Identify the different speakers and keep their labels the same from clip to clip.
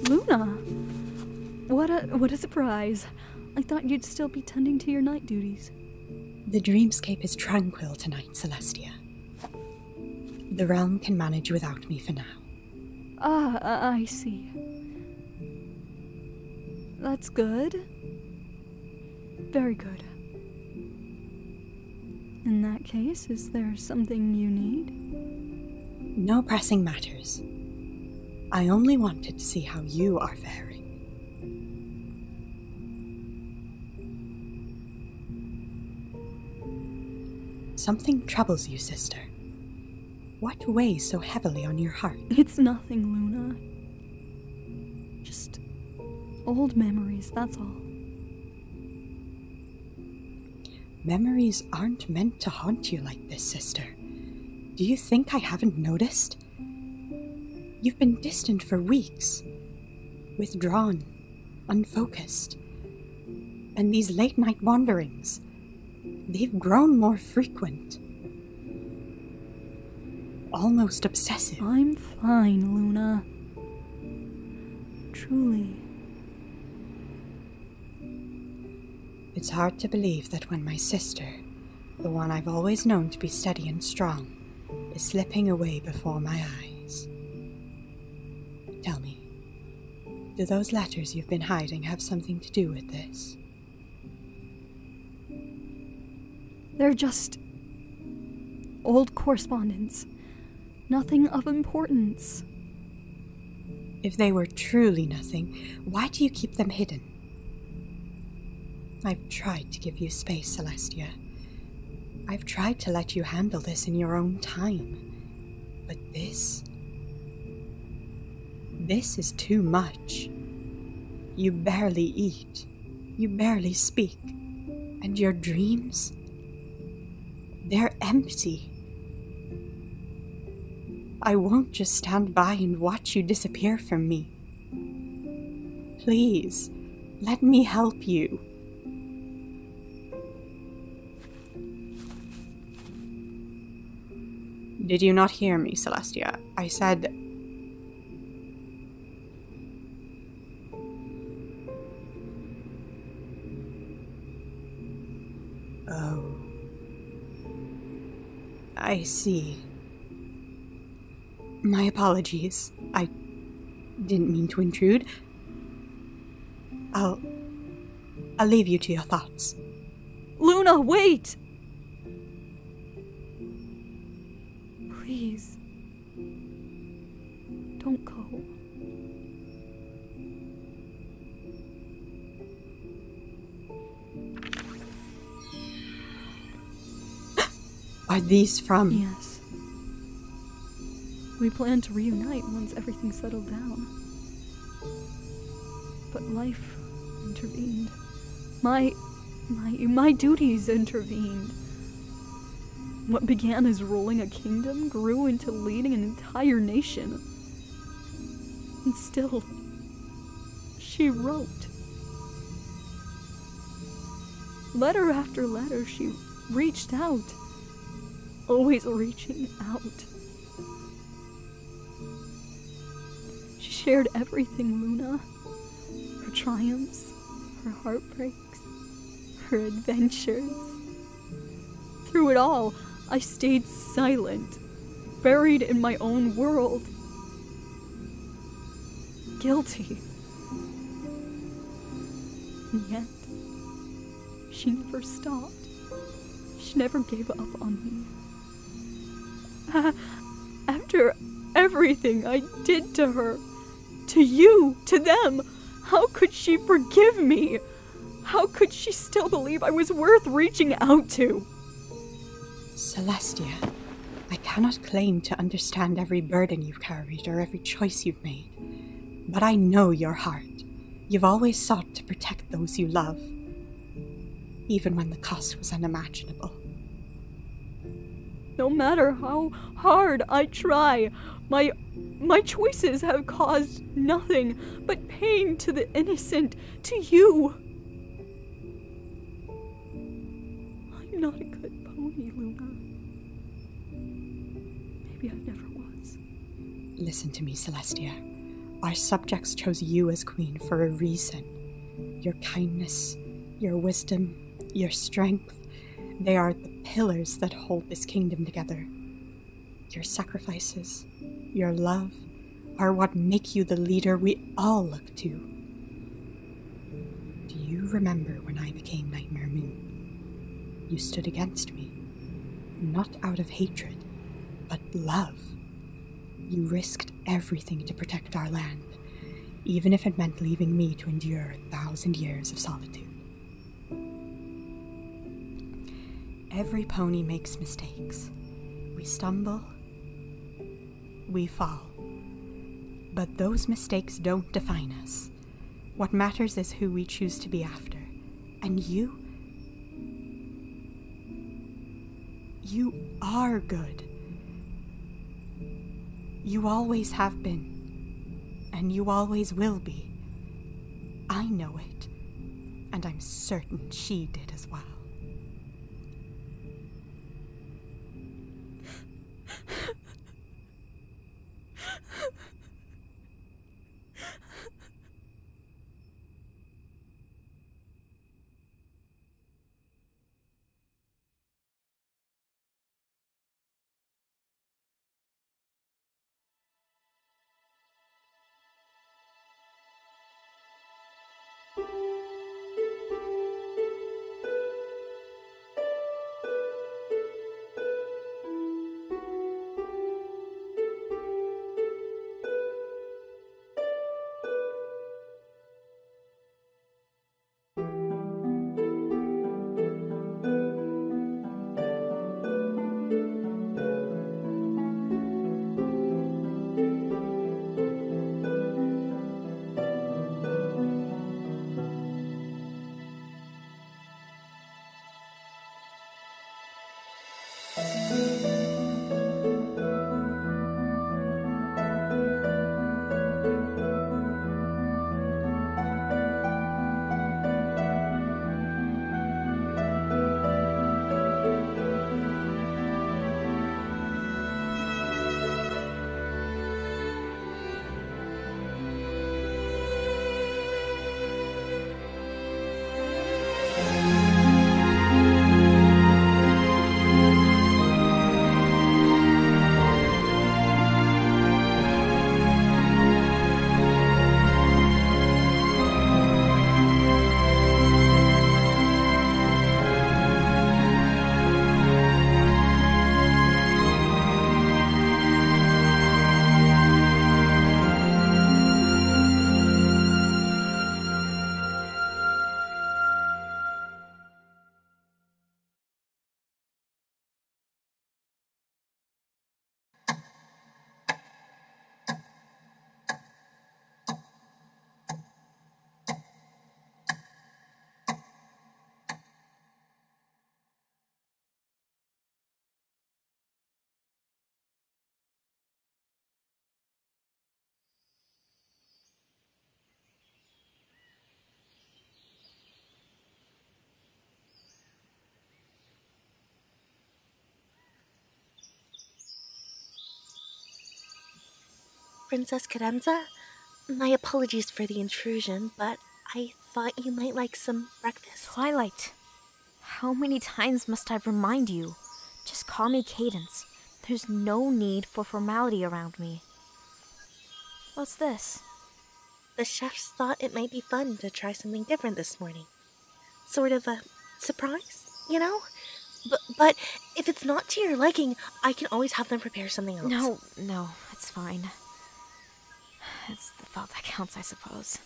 Speaker 1: Luna! What a surprise. I thought you'd still be tending to your night duties.
Speaker 2: The dreamscape is tranquil tonight, Celestia. The realm can manage without me for now.
Speaker 1: I see. That's good. Very good. In that case, is there something you need?
Speaker 2: No pressing matters. I only wanted to see how you are faring. Something troubles you, sister. What weighs so heavily on your heart?
Speaker 1: It's nothing, Luna. Just old memories, that's all.
Speaker 2: Memories aren't meant to haunt you like this, sister. Do you think I haven't noticed? You've been distant for weeks, withdrawn, unfocused. And these late-night wanderings, they've grown more frequent. Almost obsessive.
Speaker 1: I'm fine, Luna. Truly.
Speaker 2: It's hard to believe that when my sister, the one I've always known to be steady and strong, is slipping away before my eyes. Tell me, do those letters you've been hiding have something to do with this?
Speaker 1: They're just old correspondence. Nothing of importance.
Speaker 2: If they were truly nothing, why do you keep them hidden? I've tried to give you space, Celestia. I've tried to let you handle this in your own time. But this is too much. You barely eat. You barely speak. And your dreams? They're empty. I won't just stand by and watch you disappear from me. Please, let me help you. Did you not hear me, Celestia? I said... Oh. I see. My apologies. I didn't mean to intrude. I'll leave you to your thoughts.
Speaker 1: Luna, wait! Please. Don't go.
Speaker 2: Are these from...
Speaker 1: Yes. We plan to reunite once everything's settled down. But life intervened. My duties intervened. What began as ruling a kingdom grew into leading an entire nation. And still, she wrote. Letter after letter, she reached out. Always reaching out. She shared everything, Luna. Her triumphs, her heartbreaks, her adventures. Through it all, I stayed silent, buried in my own world. Guilty. And yet, she never stopped. She never gave up on me. After everything I did to her, to you, to them, how could she forgive me? How could she still believe I was worth reaching out to?
Speaker 2: Celestia, I cannot claim to understand every burden you've carried or every choice you've made. But I know your heart. You've always sought to protect those you love, even when the cost was unimaginable.
Speaker 1: No matter how hard I try, my choices have caused nothing but pain to the innocent, to you. I'm not a good pony, Luna. Maybe I never was.
Speaker 2: Listen to me, Celestia. Our subjects chose you as queen for a reason. Your kindness, your wisdom, your strength, they are the pillars that hold this kingdom together. Your sacrifices, your love, are what make you the leader we all look to. Do you remember when I became Nightmare Moon? You stood against me, not out of hatred, but love. You risked everything to protect our land, even if it meant leaving me to endure 1,000 years of solitude. Every pony makes mistakes. We stumble, we fall. But those mistakes don't define us. What matters is who we choose to be after. And you are good. You always have been, and you always will be. I know it, and I'm certain she did as well.
Speaker 3: Princess Cadance, my apologies for the intrusion, but I thought you might like some breakfast.
Speaker 4: Twilight, how many times must I remind you? Just call me Cadance. There's no need for formality around me. What's this?
Speaker 3: The chefs thought it might be fun to try something different this morning. Sort of a surprise, you know? But if it's not to your liking, I can always have them prepare something else.
Speaker 4: No, it's fine. It's the thought that counts, I suppose.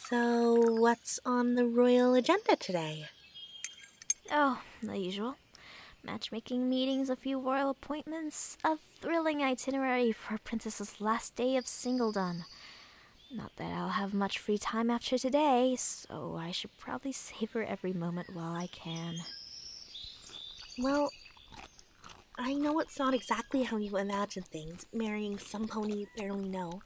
Speaker 3: So, what's on the royal agenda today?
Speaker 4: Oh, the usual. Matchmaking meetings, a few royal appointments, a thrilling itinerary for a princess's last day of singledom. Not that I'll have much free time after today, so I should probably savor every moment while I can.
Speaker 3: Well, I know it's not exactly how you imagine things, marrying some pony you barely know.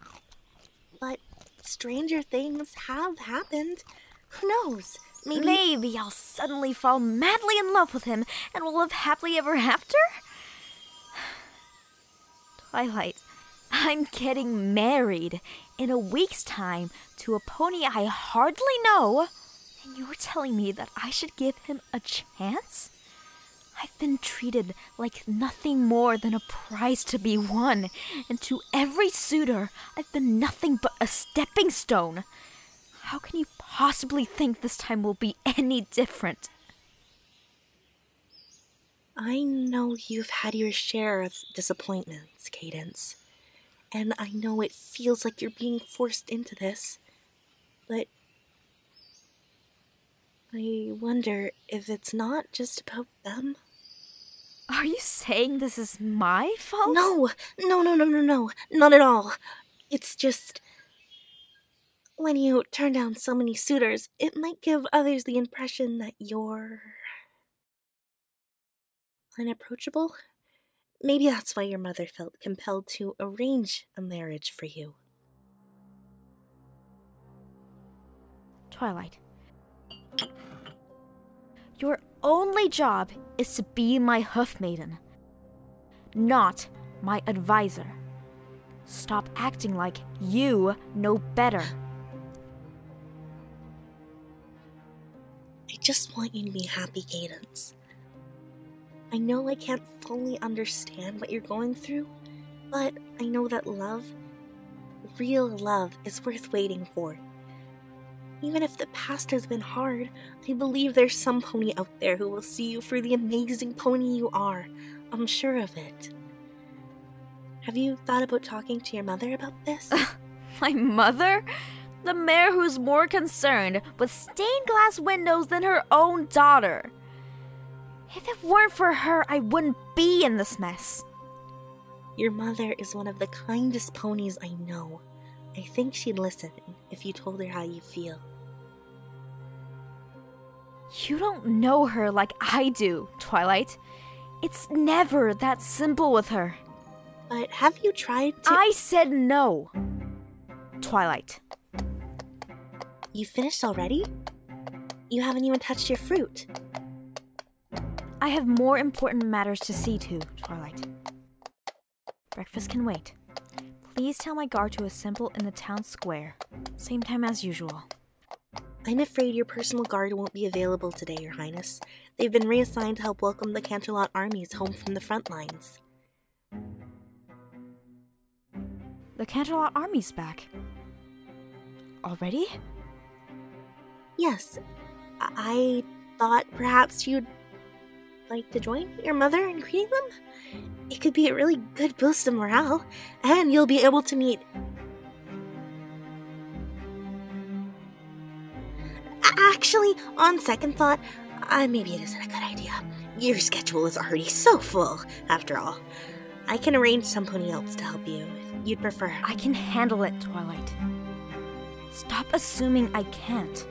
Speaker 3: But stranger things have happened. Who knows?
Speaker 4: Maybe I'll suddenly fall madly in love with him and we'll live happily ever after? Twilight, I'm getting married in a week's time to a pony I hardly know, and you're telling me that I should give him a chance? I've been treated like nothing more than a prize to be won, and to every suitor, I've been nothing but a stepping stone. How can you possibly think this time will be any different?
Speaker 3: I know you've had your share of disappointments, Cadance. And I know it feels like you're being forced into this. But I wonder if it's not just about them.
Speaker 4: Are you saying this is my fault?
Speaker 3: No, not at all. It's just, when you turn down so many suitors, it might give others the impression that you're unapproachable. Maybe that's why your mother felt compelled to arrange a marriage for you.
Speaker 4: Twilight, your only job is to be my hoof maiden, not my advisor. Stop acting like you know better.
Speaker 3: I just want you to be happy, Cadance. I know I can't fully understand what you're going through, but I know that love, real love, is worth waiting for. Even if the past has been hard, I believe there's some pony out there who will see you for the amazing pony you are. I'm sure of it. Have you thought about talking to your mother about this?
Speaker 4: My mother? The mare who's more concerned with stained glass windows than her own daughter. If it weren't for her, I wouldn't be in this mess.
Speaker 3: Your mother is one of the kindest ponies I know. I think she'd listen if you told her how you feel.
Speaker 4: You don't know her like I do, Twilight. It's never that simple with her.
Speaker 3: But have you tried to—
Speaker 4: I said no, Twilight.
Speaker 3: You finished already? You haven't even touched your fruit.
Speaker 4: I have more important matters to see to, Twilight. Breakfast can wait. Please tell my guard to assemble in the town square. Same time as usual.
Speaker 3: I'm afraid your personal guard won't be available today, Your Highness. They've been reassigned to help welcome the Canterlot armies home from the front lines.
Speaker 4: The Canterlot army's back. Already?
Speaker 3: Yes. I thought perhaps you'd like to join your mother in greeting them? It could be a really good boost of morale, and you'll be able to meet— Actually, on second thought, maybe it isn't a good idea. Your schedule is already so full, after all. I can arrange somebody else to help you, if you'd prefer.
Speaker 4: I can handle it, Twilight. Stop assuming I can't.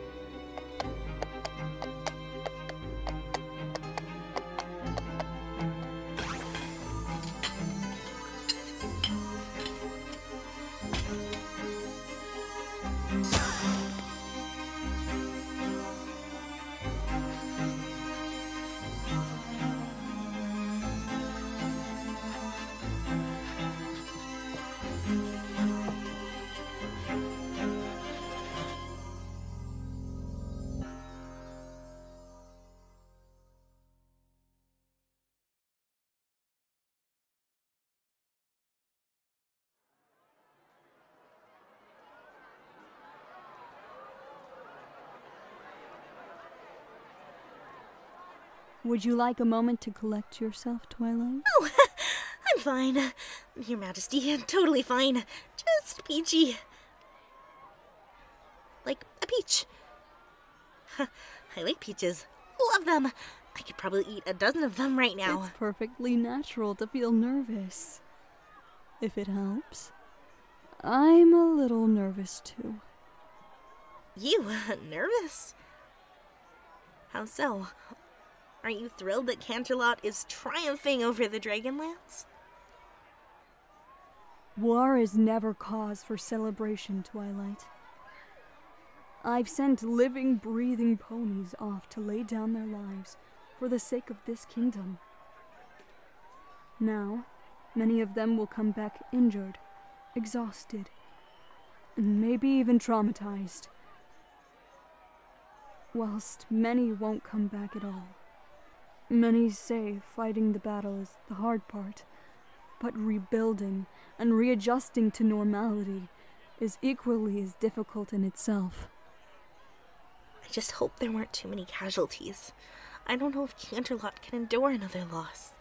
Speaker 1: Would you like a moment to collect yourself, Twilight?
Speaker 3: Oh, I'm fine. Your Majesty, totally fine. Just peachy. Like a peach. I like peaches. Love them. I could probably eat a dozen of them right now.
Speaker 1: It's perfectly natural to feel nervous. If it helps, I'm a little nervous too.
Speaker 3: You, nervous? How so? Aren't you thrilled that Canterlot is triumphing over the Dragonlance?
Speaker 1: War is never cause for celebration, Twilight. I've sent living, breathing ponies off to lay down their lives for the sake of this kingdom. Now, many of them will come back injured, exhausted, and maybe even traumatized, whilst many won't come back at all. Many say fighting the battle is the hard part, but rebuilding and readjusting to normality is equally as difficult in itself.
Speaker 3: I just hope there weren't too many casualties. I don't know if Canterlot can endure another loss.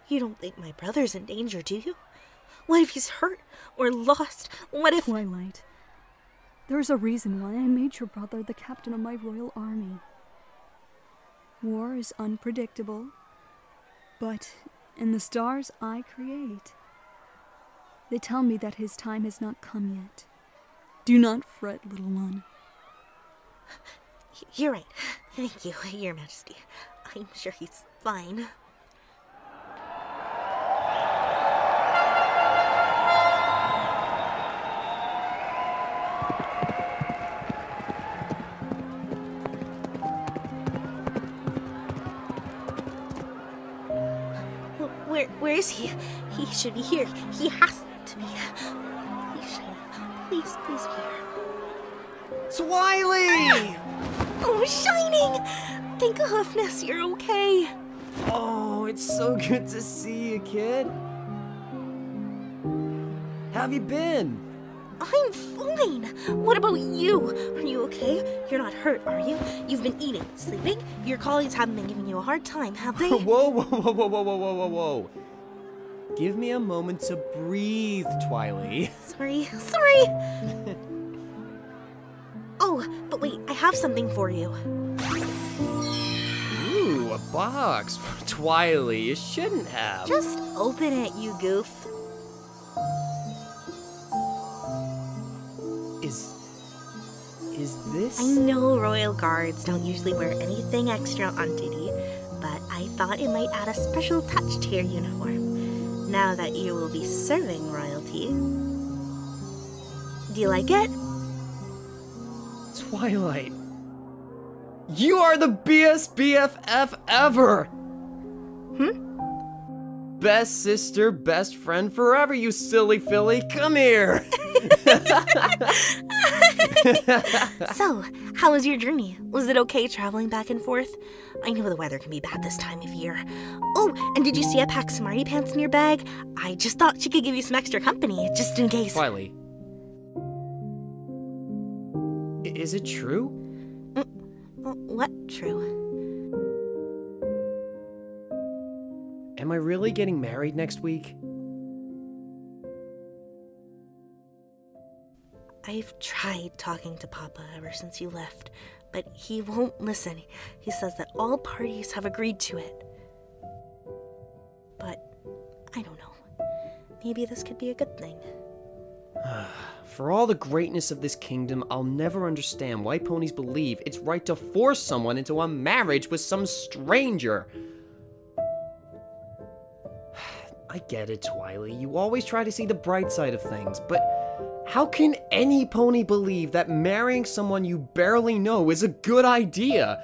Speaker 3: You don't think my brother's in danger, do you? What if he's hurt or lost? What if—
Speaker 1: Twilight, there's a reason why I made your brother the captain of my royal army. War is unpredictable, but in the stars I create, they tell me that his time has not come yet. Do not fret, little one.
Speaker 3: You're right. Thank you, Your Majesty. I'm sure he's fine. Where is he? He should be here. He has to be. Please, Shining. Please be here.
Speaker 5: Twily!
Speaker 3: Oh, Shining! Thank goodness you're okay.
Speaker 5: Oh, it's so good to see you, kid. How have you been?
Speaker 3: I'm fine. What about you? Are you okay? You're not hurt, are you? You've been eating, sleeping. Your colleagues haven't been giving you a hard time, have they?
Speaker 5: Whoa, whoa, whoa, whoa, whoa, whoa, whoa, whoa. Give me a moment to breathe, Twily.
Speaker 3: Sorry. Oh, but wait, I have something for you.
Speaker 5: Ooh, a box. Twily, you shouldn't have.
Speaker 3: Just open it, you goof.
Speaker 5: Is this?
Speaker 3: I know royal guards don't usually wear anything extra on duty, but I thought it might add a special touch to your uniform, now that you will be serving royalty. Do you like it?
Speaker 5: Twilight. You are the best BFF ever! Best sister, best friend forever, you silly filly. Come here!
Speaker 3: So, how was your journey? Was it okay traveling back and forth? I know the weather can be bad this time of year. Oh, and did you see I packed Smarty Pants in your bag? I just thought she could give you some extra company, just in case.
Speaker 5: Twily. Is it true?
Speaker 3: What true?
Speaker 5: Am I really getting married next week?
Speaker 3: I've tried talking to Papa ever since you left, but he won't listen. He says that all parties have agreed to it. But I don't know. Maybe this could be a good thing.
Speaker 5: For all the greatness of this kingdom, I'll never understand why ponies believe it's right to force someone into a marriage with some stranger. I get it, Twily. You always try to see the bright side of things, but how can any pony believe that marrying someone you barely know is a good idea?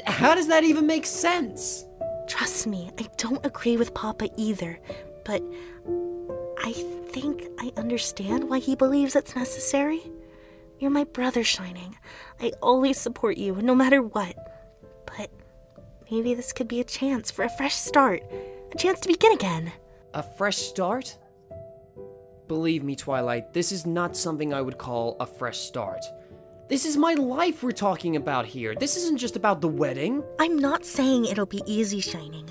Speaker 5: How does that even make sense?
Speaker 3: Trust me, I don't agree with Papa either, but I think I understand why he believes it's necessary. You're my brother, Shining. I always support you, no matter what. But maybe this could be a chance for a fresh start, a chance to begin again.
Speaker 5: A fresh start? Believe me, Twilight, this is not something I would call a fresh start. This is my life we're talking about here. This isn't just about the wedding.
Speaker 3: I'm not saying it'll be easy, Shining.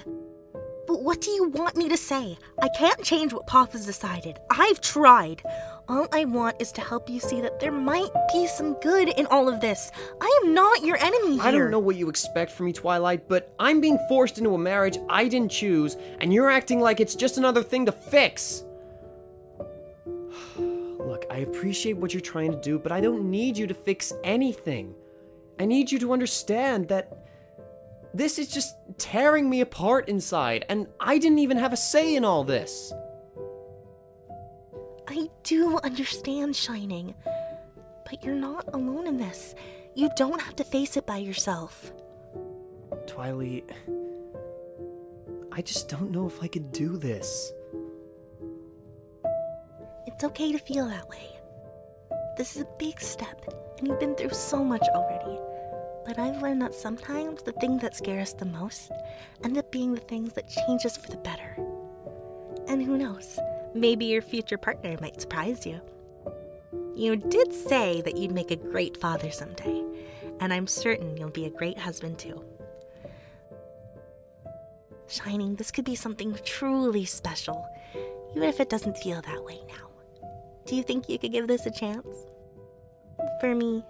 Speaker 3: But What do you want me to say? I can't change what Papa's decided. I've tried. All I want is to help you see that there might be some good in all of this. I am not your enemy here.
Speaker 5: I don't know what you expect from me, Twilight, but I'm being forced into a marriage I didn't choose, and you're acting like it's just another thing to fix. Look, I appreciate what you're trying to do, but I don't need you to fix anything. I need you to understand that this is just tearing me apart inside, and I didn't even have a say in all this.
Speaker 3: I do understand, Shining, but you're not alone in this. You don't have to face it by yourself.
Speaker 5: Twilight, I just don't know if I could do this.
Speaker 3: It's okay to feel that way. This is a big step, and you've been through so much already. But I've learned that sometimes the thing that scares us the most end up being the things that change us for the better. And who knows, maybe your future partner might surprise you. You did say that you'd make a great father someday, and I'm certain you'll be a great husband too. Shining, this could be something truly special, even if it doesn't feel that way now. Do you think you could give this a chance? For me?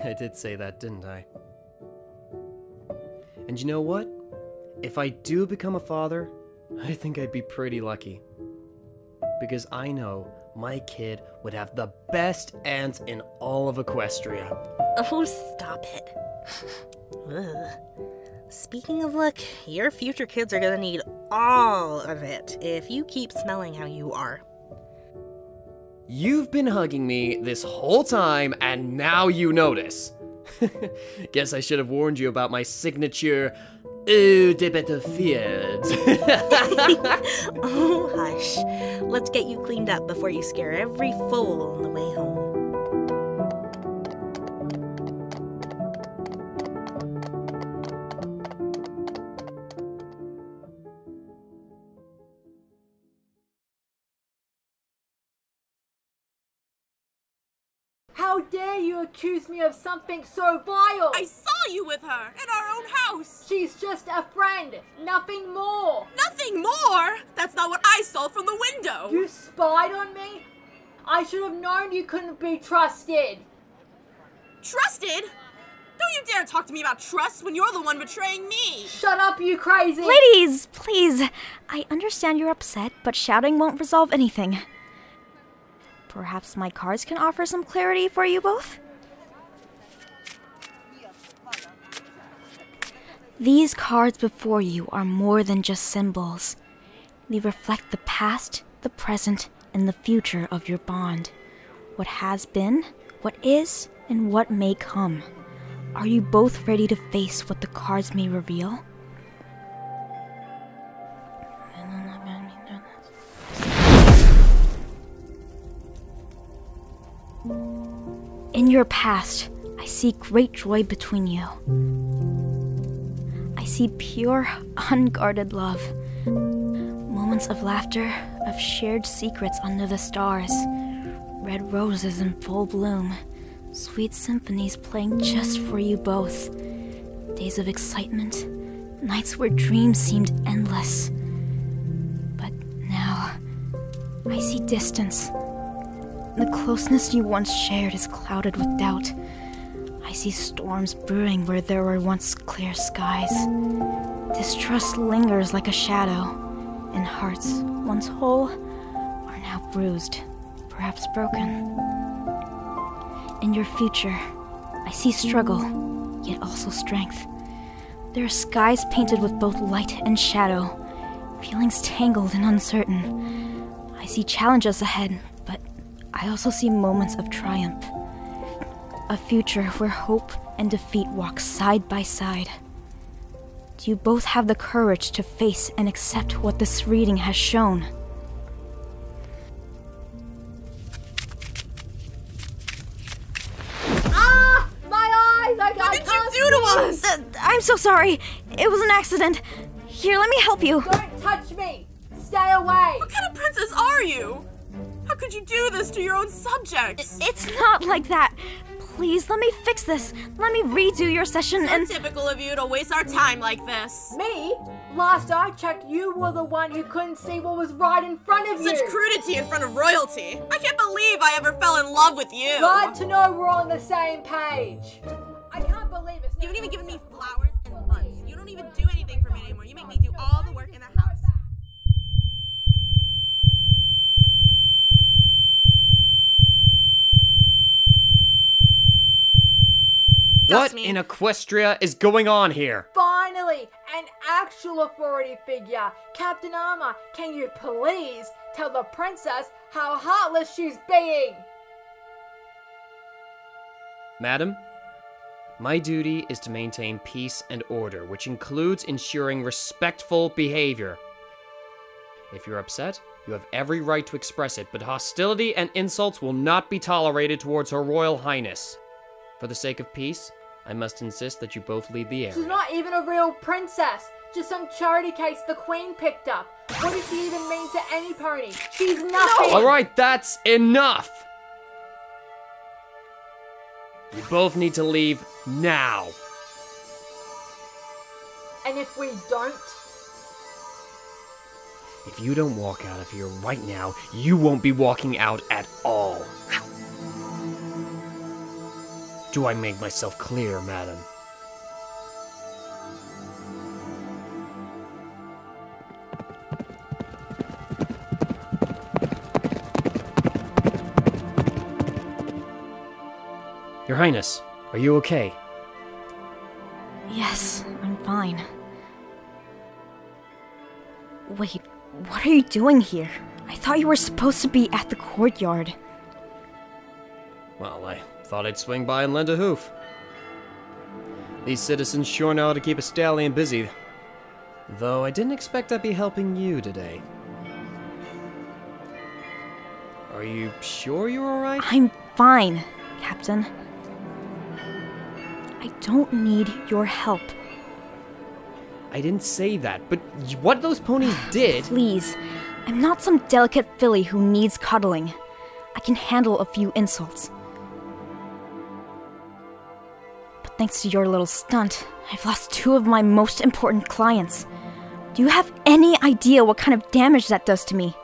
Speaker 5: I did say that, didn't I? And you know what? If I do become a father, I think I'd be pretty lucky. Because I know my kid would have the best aunt in all of Equestria.
Speaker 3: Oh, stop it. Ugh. Speaking of luck, your future kids are gonna need all of it if you keep smelling how you are.
Speaker 5: You've been hugging me this whole time, and now you notice. Guess I should have warned you about my signature eau de defied.
Speaker 3: Oh, hush. Let's get you cleaned up before you scare every foal on the way home.
Speaker 6: How dare you accuse me of something so vile?
Speaker 7: I saw you with her in our own house.
Speaker 6: She's just a friend, nothing more.
Speaker 7: Nothing more? That's not what I saw from the window.
Speaker 6: You spied on me? I should have known you couldn't be trusted.
Speaker 7: Trusted? Don't you dare talk to me about trust when you're the one betraying me.
Speaker 6: Shut up, you crazy.
Speaker 4: Ladies, please. I understand you're upset, but shouting won't resolve anything. Perhaps my cards can offer some clarity for you both? These cards before you are more than just symbols. They reflect the past, the present, and the future of your bond. What has been, what is, and what may come. Are you both ready to face what the cards may reveal? In your past, I see great joy between you. I see pure, unguarded love. Moments of laughter, of shared secrets under the stars. Red roses in full bloom. Sweet symphonies playing just for you both. Days of excitement. Nights where dreams seemed endless. But now, I see distance. The closeness you once shared is clouded with doubt. I see storms brewing where there were once clear skies. Distrust lingers like a shadow, and hearts, once whole, are now bruised, perhaps broken. In your future, I see struggle, yet also strength. There are skies painted with both light and shadow, feelings tangled and uncertain. I see challenges ahead, but I also see moments of triumph. A future where hope and defeat walk side by side. Do you both have the courage to face and accept what this reading has shown?
Speaker 6: Ah! My eyes!
Speaker 7: What did you do to us?
Speaker 4: I'm so sorry. It was an accident. Here, let me help you.
Speaker 6: Don't touch me! Stay away!
Speaker 7: What kind of princess are you? How could you do this to your own subjects?
Speaker 4: It's not like that. Please, let me fix this. Let me redo your session
Speaker 7: So
Speaker 4: and...
Speaker 7: typical of you to waste our time like this.
Speaker 6: Me? Last I checked, you were the one who couldn't see what was right in front of you.
Speaker 7: Such crudity in front of royalty. I can't believe I ever fell in love with you.
Speaker 6: Glad to know we're on the same page. I can't believe it.
Speaker 7: You haven't even given me flowers in months. You don't even do anything for me anymore. You make me do all the work in the house.
Speaker 5: What in Equestria is going on here?
Speaker 6: Finally, an actual authority figure. Captain Armor, can you please tell the princess how heartless she's being?
Speaker 5: Madam, my duty is to maintain peace and order, which includes ensuring respectful behavior. If you're upset, you have every right to express it, but hostility and insults will not be tolerated towards Her Royal Highness. For the sake of peace, I must insist that you both leave the area.
Speaker 6: She's not even a real princess. Just some charity case the queen picked up. What does she even mean to any pony? She's nothing.
Speaker 5: Alright, that's enough! You both need to leave now.
Speaker 6: And if we don't?
Speaker 5: If you don't walk out of here right now, you won't be walking out at all. Do I make myself clear, madam? Your Highness, are you okay?
Speaker 4: Yes, I'm fine. Wait, what are you doing here? I thought you were supposed to be at the courtyard.
Speaker 5: Well, I thought I'd swing by and lend a hoof. These citizens sure know how to keep a stallion busy. Though I didn't expect I'd be helping you today. Are you sure you're alright?
Speaker 4: I'm fine, Captain. I don't need your help.
Speaker 5: I didn't say that, but what those ponies did...
Speaker 4: Please, I'm not some delicate filly who needs cuddling. I can handle a few insults. But thanks to your little stunt, I've lost 2 of my most important clients. Do you have any idea what kind of damage that does to me?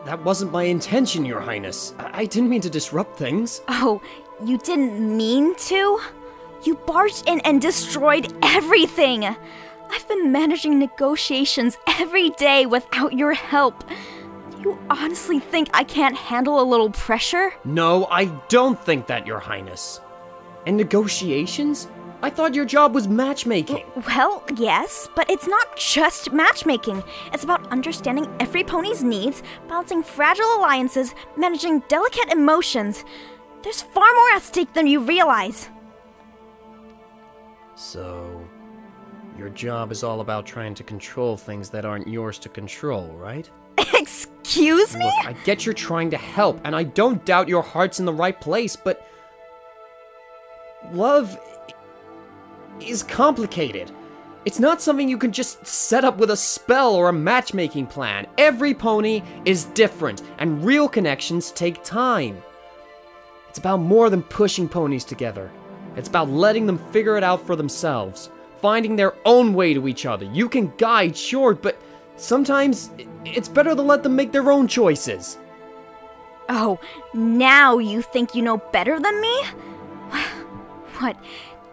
Speaker 5: That wasn't my intention, Your Highness. I didn't mean to disrupt things.
Speaker 4: Oh, you didn't mean to? You barged in and destroyed everything! I've been managing negotiations every day without your help. Do you honestly think I can't handle a little pressure?
Speaker 5: No, I don't think that, Your Highness. And negotiations? I thought your job was matchmaking.
Speaker 4: Well, yes, but it's not just matchmaking. It's about understanding every pony's needs, balancing fragile alliances, managing delicate emotions. There's far more at stake than you realize.
Speaker 5: So, your job is all about trying to control things that aren't yours to control, right?
Speaker 4: Excuse me?
Speaker 5: Look, I get you're trying to help, and I don't doubt your heart's in the right place, but... love is complicated. It's not something you can just set up with a spell or a matchmaking plan. Every pony is different, and real connections take time. It's about more than pushing ponies together. It's about letting them figure it out for themselves, finding their own way to each other. You can guide, sure, but sometimes it's better to let them make their own choices.
Speaker 4: Oh, now you think you know better than me? What,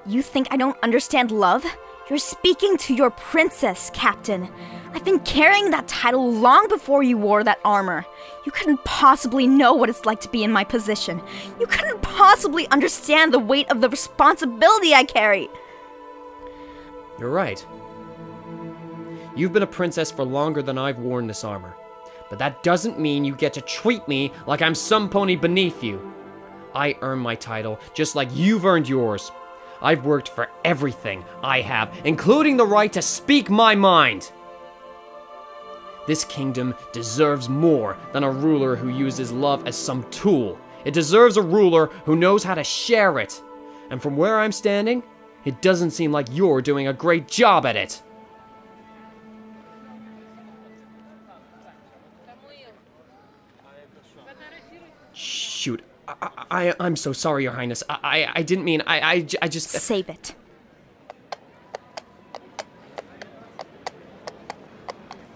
Speaker 4: you think I don't understand love? You're speaking to your princess, Captain. I've been carrying that title long before you wore that armor. You couldn't possibly know what it's like to be in my position. You couldn't possibly understand the weight of the responsibility I carry.
Speaker 5: You're right. You've been a princess for longer than I've worn this armor. But that doesn't mean you get to treat me like I'm some pony beneath you. I earned my title just like you've earned yours. I've worked for everything I have, including the right to speak my mind. This kingdom deserves more than a ruler who uses love as some tool. It deserves a ruler who knows how to share it. And from where I'm standing, it doesn't seem like you're doing a great job at it. Shoot. I'm so sorry, Your Highness. I didn't mean, I just...
Speaker 4: Save it.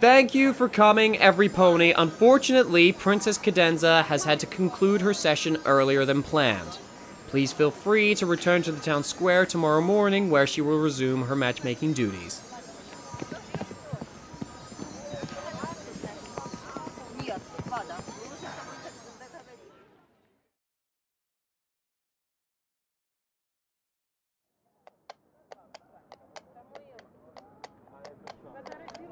Speaker 5: thank you for coming, every pony. Unfortunately, Princess Cadance has had to conclude her session earlier than planned. Please feel free to return to the town square tomorrow morning, where she will resume her matchmaking duties.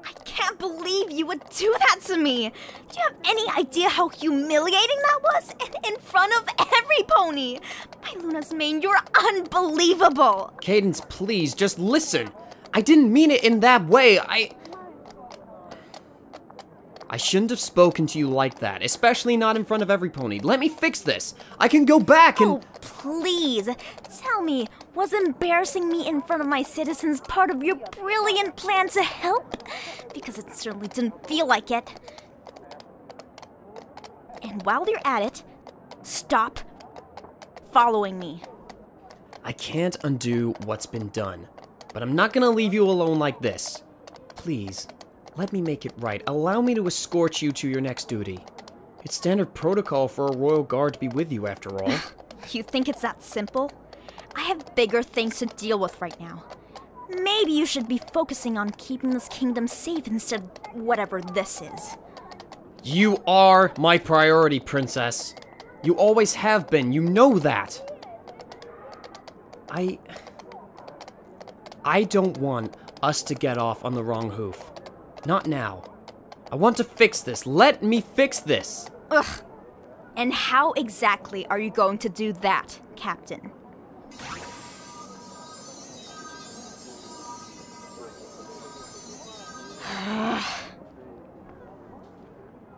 Speaker 4: I can't believe you would do that to me! Do you have any idea how humiliating that was? And in front of every pony! My Luna's mane, you're unbelievable!
Speaker 5: Cadance, please, just listen. I didn't mean it in that way. I shouldn't have spoken to you like that, especially not in front of every pony. Let me fix this. I can go back and—
Speaker 4: Oh, please! Tell me, was embarrassing me in front of my citizens part of your brilliant plan to help? Because it certainly didn't feel like it. And while you're at it, stop following me.
Speaker 5: I can't undo what's been done, but I'm not gonna leave you alone like this. Please, let me make it right. Allow me to escort you to your next duty. It's standard protocol for a royal guard to be with you, after all.
Speaker 4: You think it's that simple? I have bigger things to deal with right now. Maybe you should be focusing on keeping this kingdom safe instead of whatever this is.
Speaker 5: You are my priority, Princess. You always have been, you know that. I don't want us to get off on the wrong hoof. Not now. I want to fix this. Let me fix this.
Speaker 4: Ugh. And how exactly are you going to do that, Captain?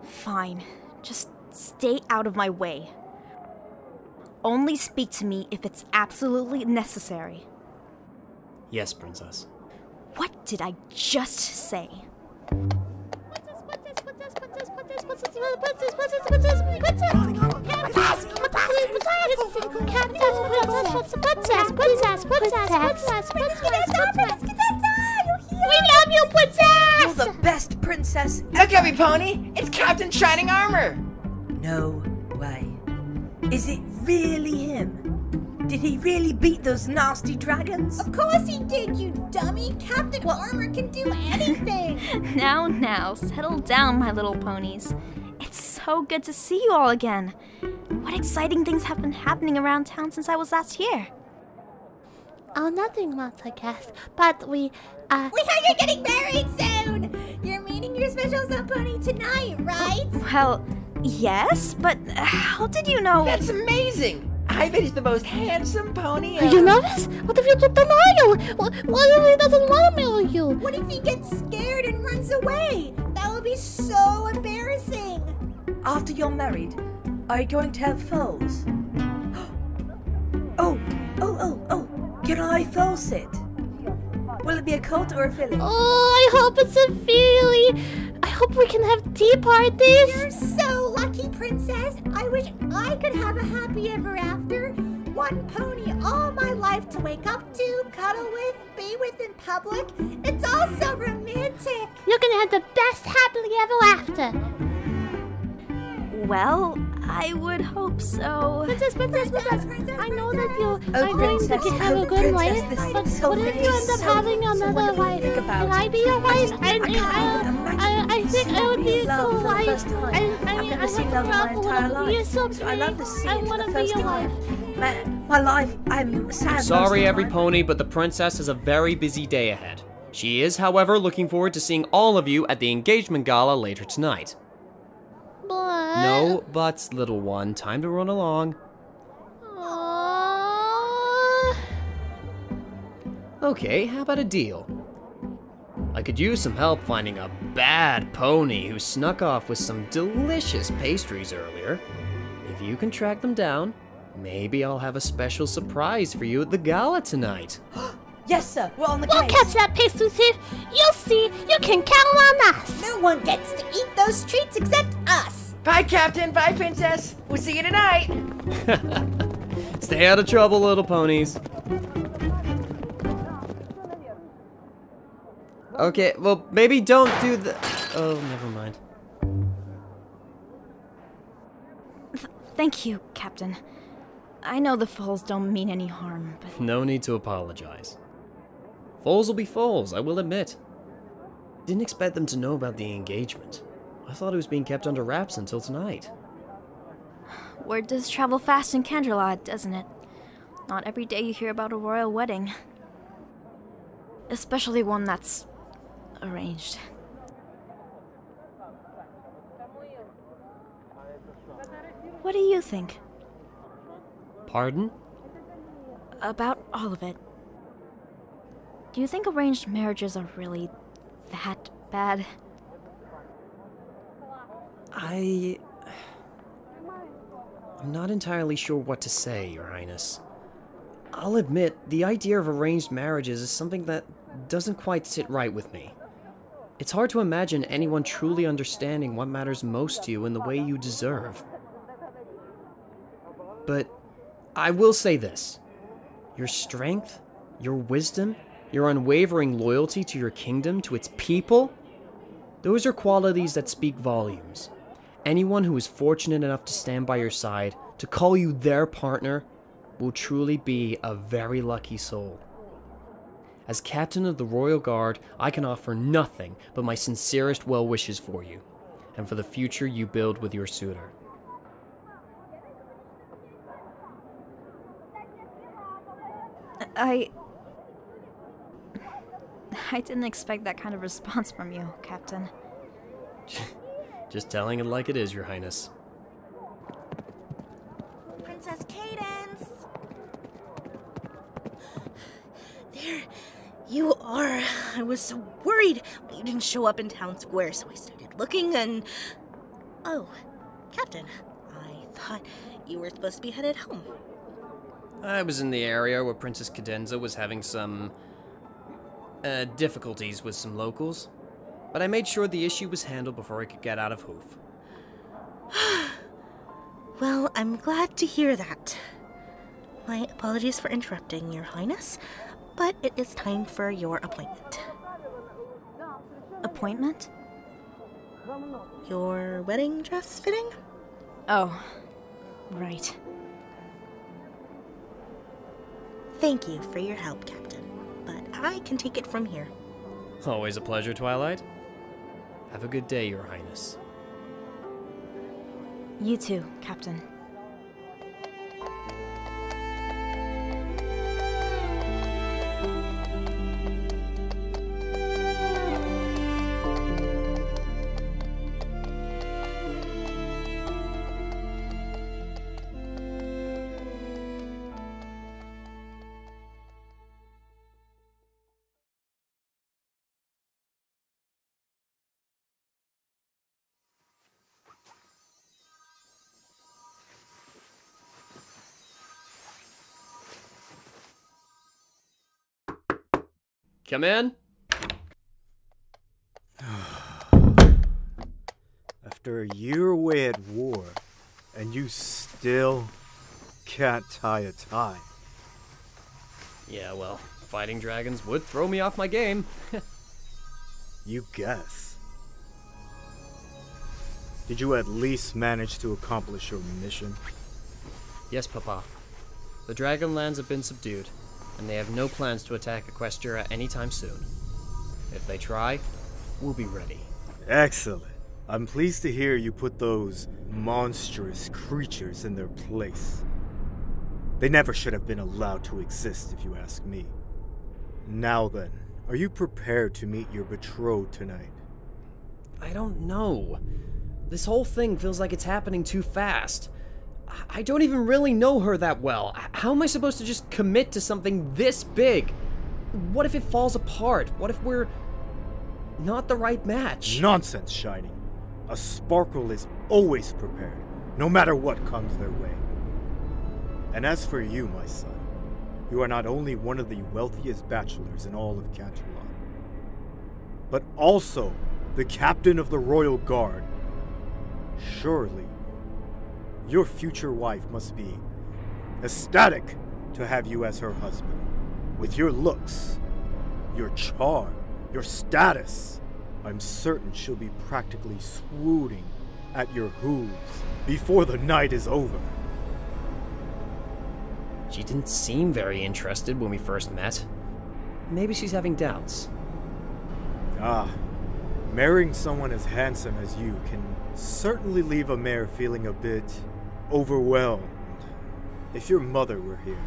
Speaker 4: Fine. Just stay out of my way. Only speak to me if it's absolutely necessary.
Speaker 5: Yes, Princess.
Speaker 4: What did I just say?
Speaker 6: We love you, princess!
Speaker 8: You're the best princess. Okay, pony. It's Captain Shining Armor. No way. Is it really him? Did he really beat those nasty dragons?
Speaker 9: Of course he did, you dummy! Captain Armor can do anything!
Speaker 4: Now, settle down, my little ponies. It's so good to see you all again. What exciting things have been happening around town since I was last here?
Speaker 9: Oh, nothing much, I guess. But we heard you're getting married soon! You're meeting your special son pony tonight, right?
Speaker 4: Well, yes, but how did you know?
Speaker 8: That's amazing! I bet he's the most handsome pony
Speaker 9: Are you nervous? What if you took denial? What if he doesn't want to marry you? What if he gets scared and runs away? That would be so embarrassing.
Speaker 8: After you're married, are you going to have foals? Oh, can I foal sit? Will it be a colt or a filly?
Speaker 9: Oh, I hope it's a filly. I hope we can have tea parties. You're so lucky, princess. I wish I could have a happy ever after. One pony all my life to wake up to, cuddle with, be with in public. It's all so romantic. You're gonna have the best happily ever after.
Speaker 4: Well, I would hope so.
Speaker 9: Princess, I know that you are going to have a good life, but what if you end up having another wife? Can I be your wife? I think I would be so wife. I love the sea. I want to be your wife.
Speaker 8: My life, I'm sad.
Speaker 5: Sorry, every pony, but the princess has a very busy day ahead. She is, however, looking forward to seeing all of you at the engagement gala later tonight.
Speaker 9: But...
Speaker 5: No buts, little one. Time to run along. Okay, how about a deal? I could use some help finding a bad pony who snuck off with some delicious pastries earlier. If you can track them down, maybe I'll have a special surprise for you at the gala tonight.
Speaker 8: Yes, sir. We're on the
Speaker 9: We'll
Speaker 8: case.
Speaker 9: catch that pastry thief. You'll see. You can count on us.
Speaker 6: No one gets to eat those treats except us!
Speaker 8: Bye, Captain. Bye, Princess. We'll see you tonight.
Speaker 5: Stay out of trouble, little ponies. Okay, well, maybe don't do the... Oh, never mind.
Speaker 4: Thank you, Captain. I know the foals don't mean any harm, but...
Speaker 5: No need to apologize. Foals will be foals, I will admit. Didn't expect them to know about the engagement. I thought it was being kept under wraps until tonight.
Speaker 4: Word does travel fast in Candrelot, doesn't it? Not every day you hear about a royal wedding. Especially one that's... arranged. What do you think?
Speaker 5: Pardon?
Speaker 4: About all of it. Do you think arranged marriages are really that bad?
Speaker 5: I'm not entirely sure what to say, Your Highness. I'll admit, the idea of arranged marriages is something that doesn't quite sit right with me. It's hard to imagine anyone truly understanding what matters most to you in the way you deserve. But I will say this. Your strength, your wisdom, your unwavering loyalty to your kingdom, to its people, those are qualities that speak volumes. Anyone who is fortunate enough to stand by your side, to call you their partner, will truly be a very lucky soul. As captain of the Royal Guard, I can offer nothing but my sincerest well wishes for you, and for the future you build with your suitor.
Speaker 4: I didn't expect that kind of response from you, Captain.
Speaker 5: Just telling it like it is, Your Highness.
Speaker 3: Princess Cadance! There you are. I was so worried when you didn't show up in town square, so I started looking and... Oh, Captain, I thought you were supposed to be headed home.
Speaker 5: I was in the area where Princess Cadance was having some difficulties with some locals, but I made sure the issue was handled before I could get out of Hoof.
Speaker 3: Well, I'm glad to hear that. My apologies for interrupting, Your Highness, but it is time for your appointment.
Speaker 4: Appointment?
Speaker 3: Your wedding dress fitting?
Speaker 4: Oh, right.
Speaker 3: Thank you for your help, Captain, but I can take it from here.
Speaker 5: Always a pleasure, Twilight. Have a good day, Your Highness.
Speaker 4: You too, Captain.
Speaker 5: Come in.
Speaker 10: After a year away at war, and you still can't tie a tie.
Speaker 5: Yeah, well, fighting dragons would throw me off my game.
Speaker 10: You guess. Did you at least manage to accomplish your mission?
Speaker 5: Yes, Papa. The Dragonlands have been subdued, and they have no plans to attack Equestria anytime soon. If they try, we'll be ready.
Speaker 10: Excellent. I'm pleased to hear you put those monstrous creatures in their place. They never should have been allowed to exist, if you ask me. Now then, are you prepared to meet your betrothed tonight?
Speaker 5: I don't know. This whole thing feels like it's happening too fast. I don't even really know her that well. How am I supposed to just commit to something this big? What if it falls apart? What if we're not the right match?
Speaker 10: Nonsense, Shining. A Sparkle is always prepared, no matter what comes their way. And as for you, my son, you are not only one of the wealthiest bachelors in all of Canterlot, but also the captain of the Royal Guard. Surely, your future wife must be ecstatic to have you as her husband. With your looks, your charm, your status, I'm certain she'll be practically swooning at your hooves before the night is over.
Speaker 5: She didn't seem very interested when we first met. Maybe she's having doubts.
Speaker 10: Marrying someone as handsome as you can certainly leave a mare feeling a bit overwhelmed. If your mother were here,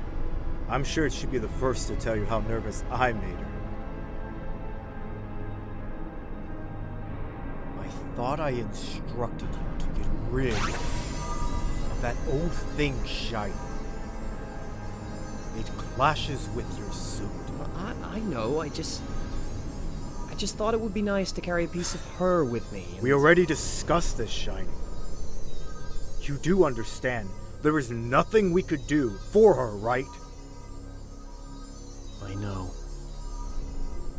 Speaker 10: I'm sure she'd be the first to tell you how nervous I made her. I thought I instructed you to get rid of that old thing shiny. It clashes with your suit.
Speaker 5: I know, I just thought it would be nice to carry a piece of her with me.
Speaker 10: We already discussed this, Shining. You do understand there is nothing we could do for her, right?
Speaker 5: I know.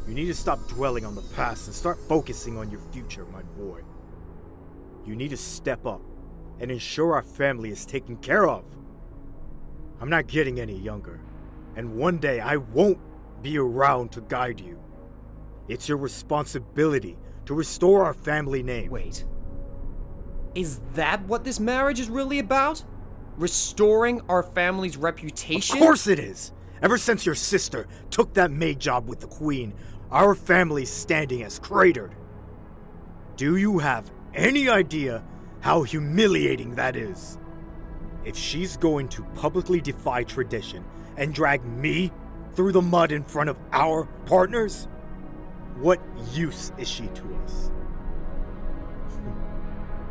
Speaker 10: You need to stop dwelling on the past and start focusing on your future, my boy. You need to step up and ensure our family is taken care of. I'm not getting any younger, and one day I won't be around to guide you. It's your responsibility to restore our family name.
Speaker 5: Wait. Is that what this marriage is really about? Restoring our family's reputation?
Speaker 10: Of course it is! Ever since your sister took that maid job with the Queen, our family's standing has cratered. Do you have any idea how humiliating that is? If she's going to publicly defy tradition and drag me through the mud in front of our partners, what use is she to us?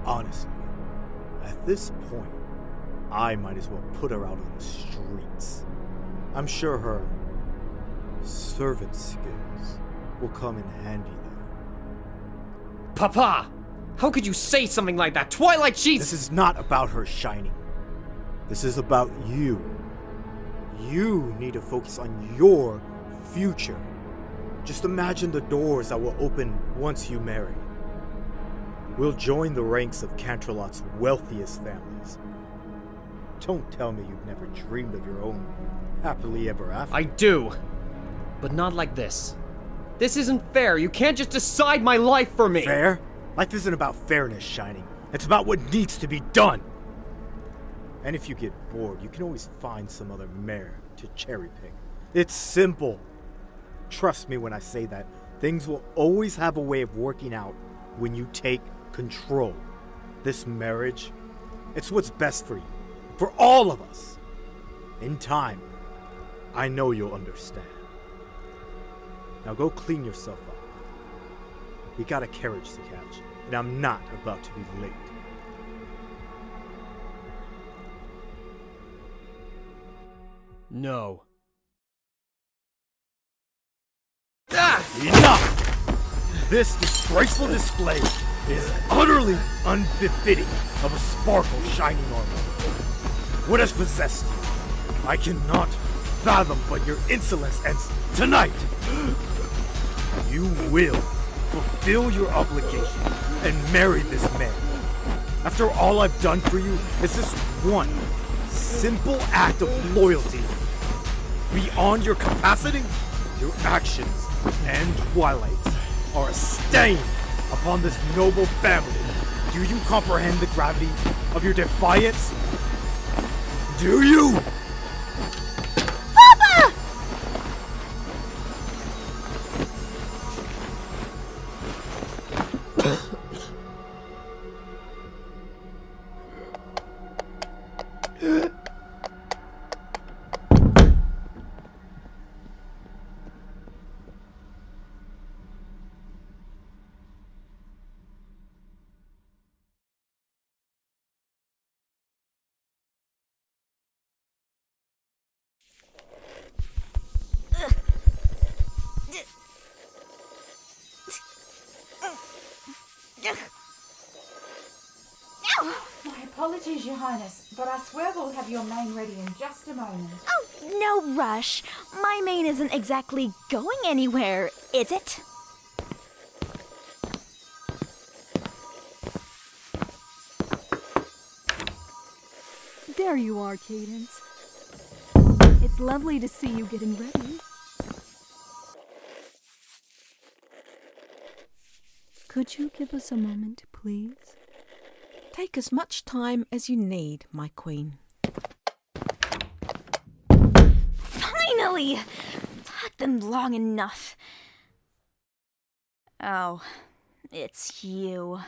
Speaker 10: Honestly, at this point, I might as well put her out on the streets. I'm sure her servant skills will come in handy there.
Speaker 5: Papa! How could you say something like that? Twilight, she's—
Speaker 10: This is not about her shining. This is about you. You need to focus on your future. Just imagine the doors that will open once you marry. We'll join the ranks of Canterlot's wealthiest families. Don't tell me you've never dreamed of your own happily ever after.
Speaker 5: I do. But not like this. This isn't fair. You can't just decide my life for me.
Speaker 10: Fair? Life isn't about fairness, Shining. It's about what needs to be done. And if you get bored, you can always find some other mare to cherry pick. It's simple. Trust me when I say that. Things will always have a way of working out when you take control. This marriage, it's what's best for you. For all of us. In time, I know you'll understand. Now go clean yourself up. We got a carriage to catch, and I'm not about to be late.
Speaker 5: No.
Speaker 10: Enough! This disgraceful display is utterly unbefitting of a sparkle shining armor. What has possessed you? I cannot fathom but your insolence ends tonight. You will fulfill your obligation and marry this man. After all I've done for you, is this one simple act of loyalty beyond your capacity? Your actions and Twilight are a stain upon this noble family. Do you comprehend the gravity of your defiance? Do you?
Speaker 9: Papa!
Speaker 6: My apologies, Your Highness, but I swear we'll have your mane ready in just a moment.
Speaker 4: Oh, no rush. My mane isn't exactly going anywhere, is it?
Speaker 1: There you are, Cadance. It's lovely to see you getting ready. Could you give us a moment, please?
Speaker 11: Take as much time as you need, my queen.
Speaker 4: Finally! I've been long enough. Oh, it's you.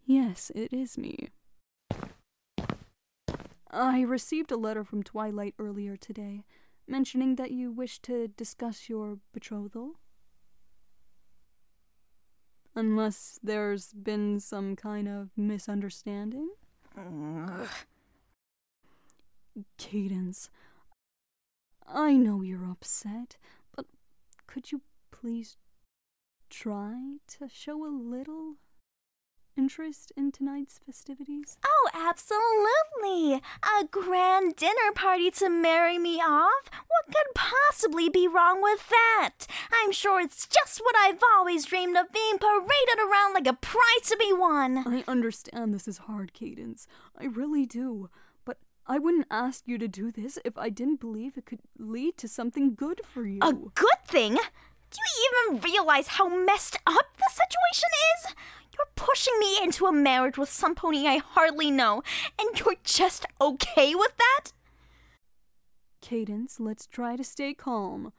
Speaker 1: Yes, it is me. I received a letter from Twilight earlier today, mentioning that you wish to discuss your betrothal. Unless there's been some kind of misunderstanding? Cadance, I know you're upset, but could you please try to show a little interest in tonight's festivities?
Speaker 4: Oh, absolutely! A grand dinner party to marry me off? What could possibly be wrong with that? I'm sure it's just what I've always dreamed of, being paraded around like a prize to be won.
Speaker 1: I understand this is hard, Cadance. I really do. But I wouldn't ask you to do this if I didn't believe it could lead to something good for you.
Speaker 4: A good thing? Do you even realize how messed up the situation is? You're pushing me into a marriage with some pony I hardly know, and you're just okay with that?
Speaker 1: Cadance, let's try to stay calm.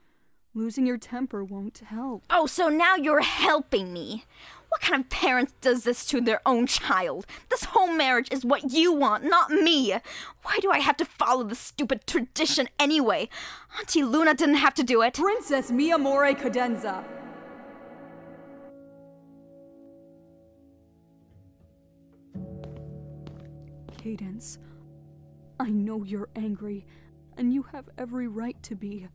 Speaker 1: Losing your temper won't help.
Speaker 4: Oh, so now you're helping me. What kind of parent does this to their own child? This whole marriage is what you want, not me. Why do I have to follow this stupid tradition anyway? Auntie Luna didn't have to do it.
Speaker 1: Princess mi Amore Cadenza! Cadance, I know you're angry, and you have every right to be.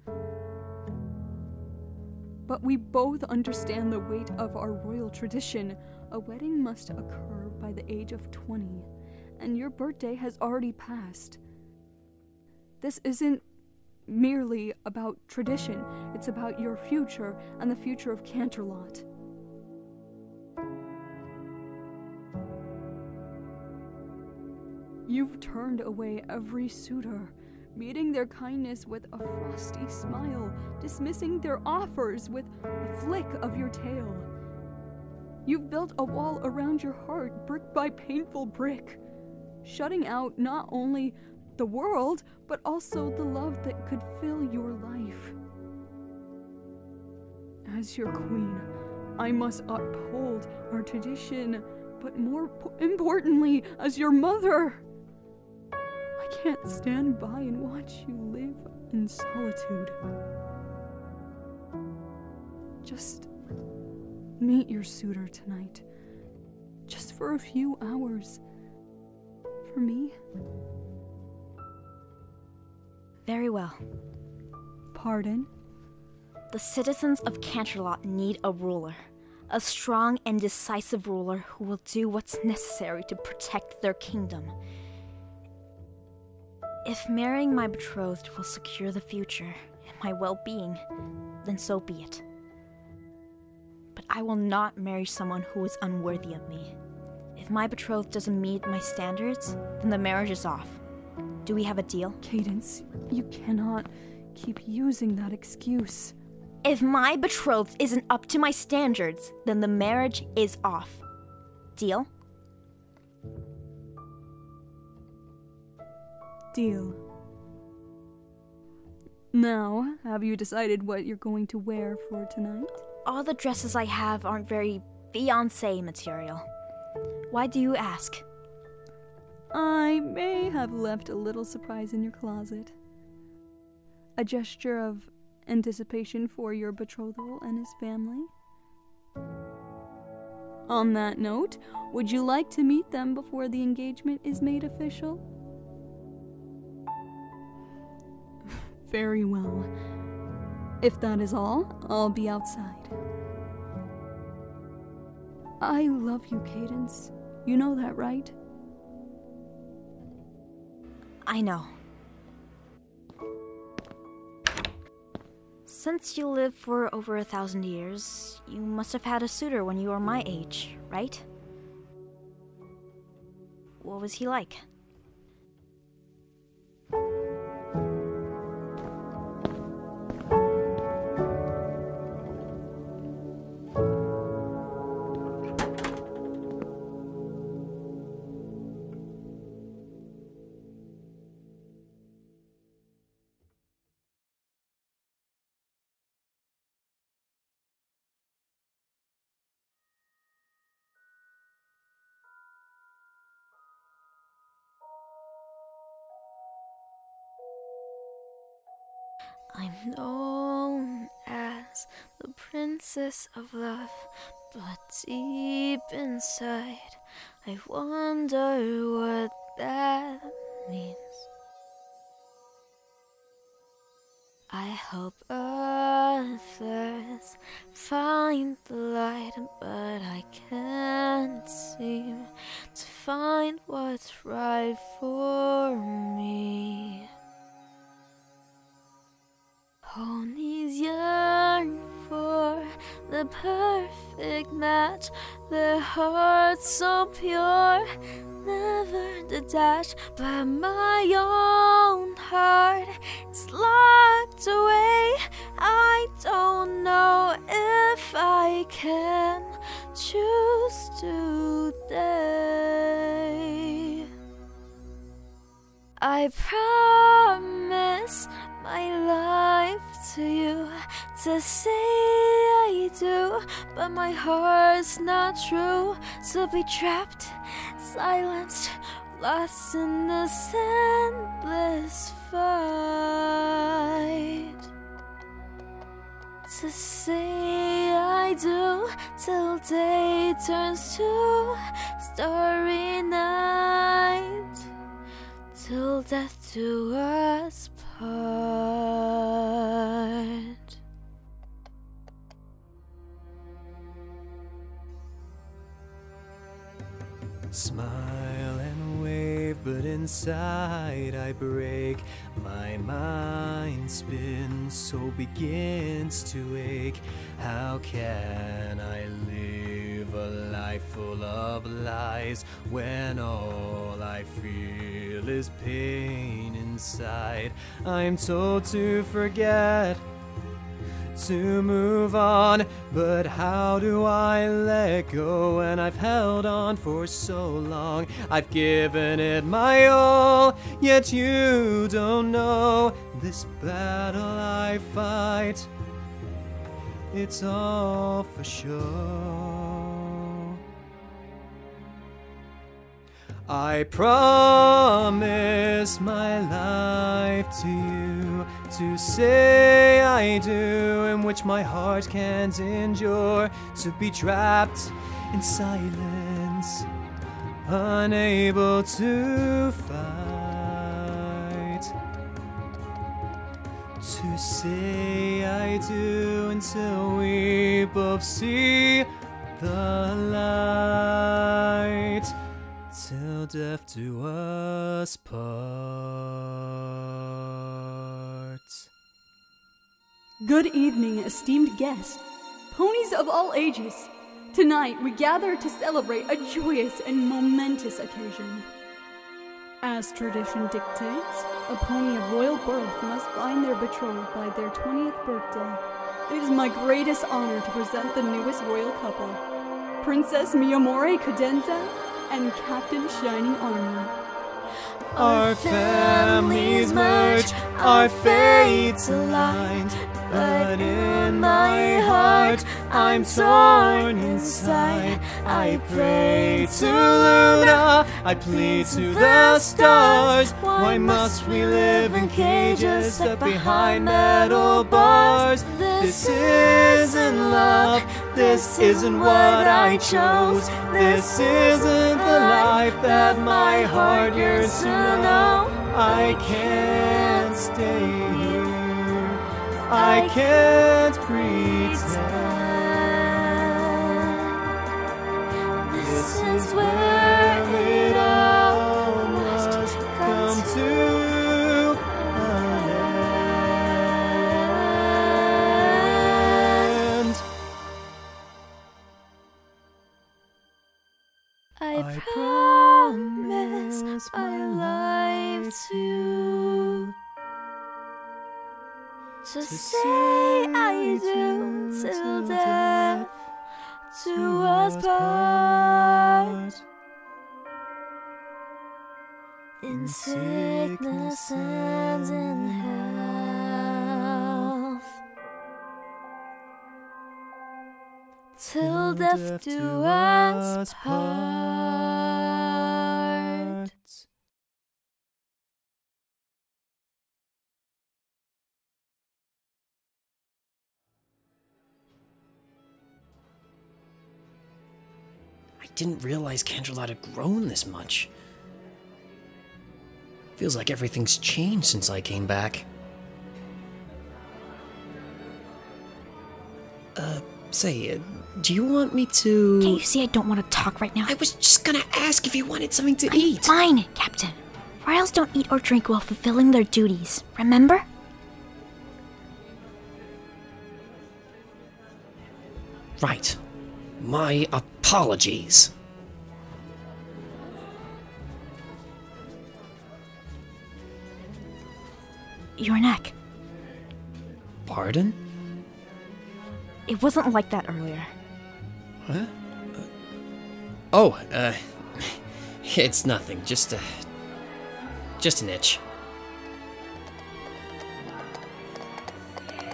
Speaker 1: But we both understand the weight of our royal tradition. A wedding must occur by the age of 20, and your birthday has already passed. This isn't merely about tradition, it's about your future and the future of Canterlot. You've turned away every suitor, meeting their kindness with a frosty smile, dismissing their offers with a flick of your tail. You've built a wall around your heart, brick by painful brick, shutting out not only the world, but also the love that could fill your life. As your queen, I must uphold our tradition, but more importantly, as your mother, I can't stand by and watch you live in solitude. Just meet your suitor tonight. Just for a few hours. For me.
Speaker 4: Very well.
Speaker 1: Pardon?
Speaker 4: The citizens of Canterlot need a ruler. A strong and decisive ruler who will do what's necessary to protect their kingdom. If marrying my betrothed will secure the future and my well-being, then so be it. But I will not marry someone who is unworthy of me. If my betrothed doesn't meet my standards, then the marriage is off. Do we have a deal?
Speaker 1: Cadance, you cannot keep using that excuse.
Speaker 4: If my betrothed isn't up to my standards, then the marriage is off. Deal?
Speaker 1: Deal. Now, have you decided what you're going to wear for tonight?
Speaker 4: All the dresses I have aren't very fiancé material. Why do you ask?
Speaker 1: I may have left a little surprise in your closet. A gesture of anticipation for your betrothal and his family. On that note, would you like to meet them before the engagement is made official? Very well. If that is all, I'll be outside. I love you, Cadance. You know that, right?
Speaker 4: I know. Since you lived for over 1,000 years, you must have had a suitor when you were my age, right? What was he like? I'm known as the Princess of Love, but deep inside, I wonder what that means. I hope others find the light, but I can't seem to find what's right for me. Ponies yearn for the perfect match, their hearts so pure, never detached, but my own heart is locked away. I don't know if I can choose today. I promise my life to you, to say I do, but my heart's not true. To be trapped, silenced, lost in this endless fight. To say I do, till day turns to starry night, till death do us part.
Speaker 5: Smile and wave, but inside I break. My mind spins, so begins to ache. How can I live a life full of lies when all I feel is pain inside? I'm told to forget, to move on, but how do I let go when I've held on for so long? I've given it my all, yet you don't know this battle I fight. It's all for show. I promise my life to you, to say I do, in which my heart can't endure, to be trapped in silence, unable to fight, to say I do until we both see the light, till death do us part.
Speaker 1: Good evening, esteemed guests, ponies of all ages. Tonight we gather to celebrate a joyous and momentous occasion. As tradition dictates, a pony of royal birth must find their betrothed by their 20th birthday. It is my greatest honor to present the newest royal couple, Princess Amore Cadance and Captain Shining Armor.
Speaker 5: Our families merge, our fates aligned, but in my heart I'm torn inside. I pray to Luna, I plead to the stars. Why must we live in cages stuck behind metal bars? This isn't love, this isn't what I chose. This isn't the life that my heart yearns to know. I can't stay here, I can't pretend. This is where it all must come to an end.
Speaker 4: I promise my life to you, to say I do till death do us part. In sickness and in health, till death do us part.
Speaker 5: didn't realize Candelot had grown this much. Feels like everything's changed since I came back. Say, do you want me to...
Speaker 4: Can't you see I don't want to talk right now?
Speaker 5: I was just gonna ask if you wanted something to eat.
Speaker 4: Fine, Captain. Royals don't eat or drink while fulfilling their duties, remember?
Speaker 5: Right. My apologies.
Speaker 4: Your neck.
Speaker 5: Pardon?
Speaker 4: It wasn't like that earlier.
Speaker 5: Huh? It's nothing. Just an itch.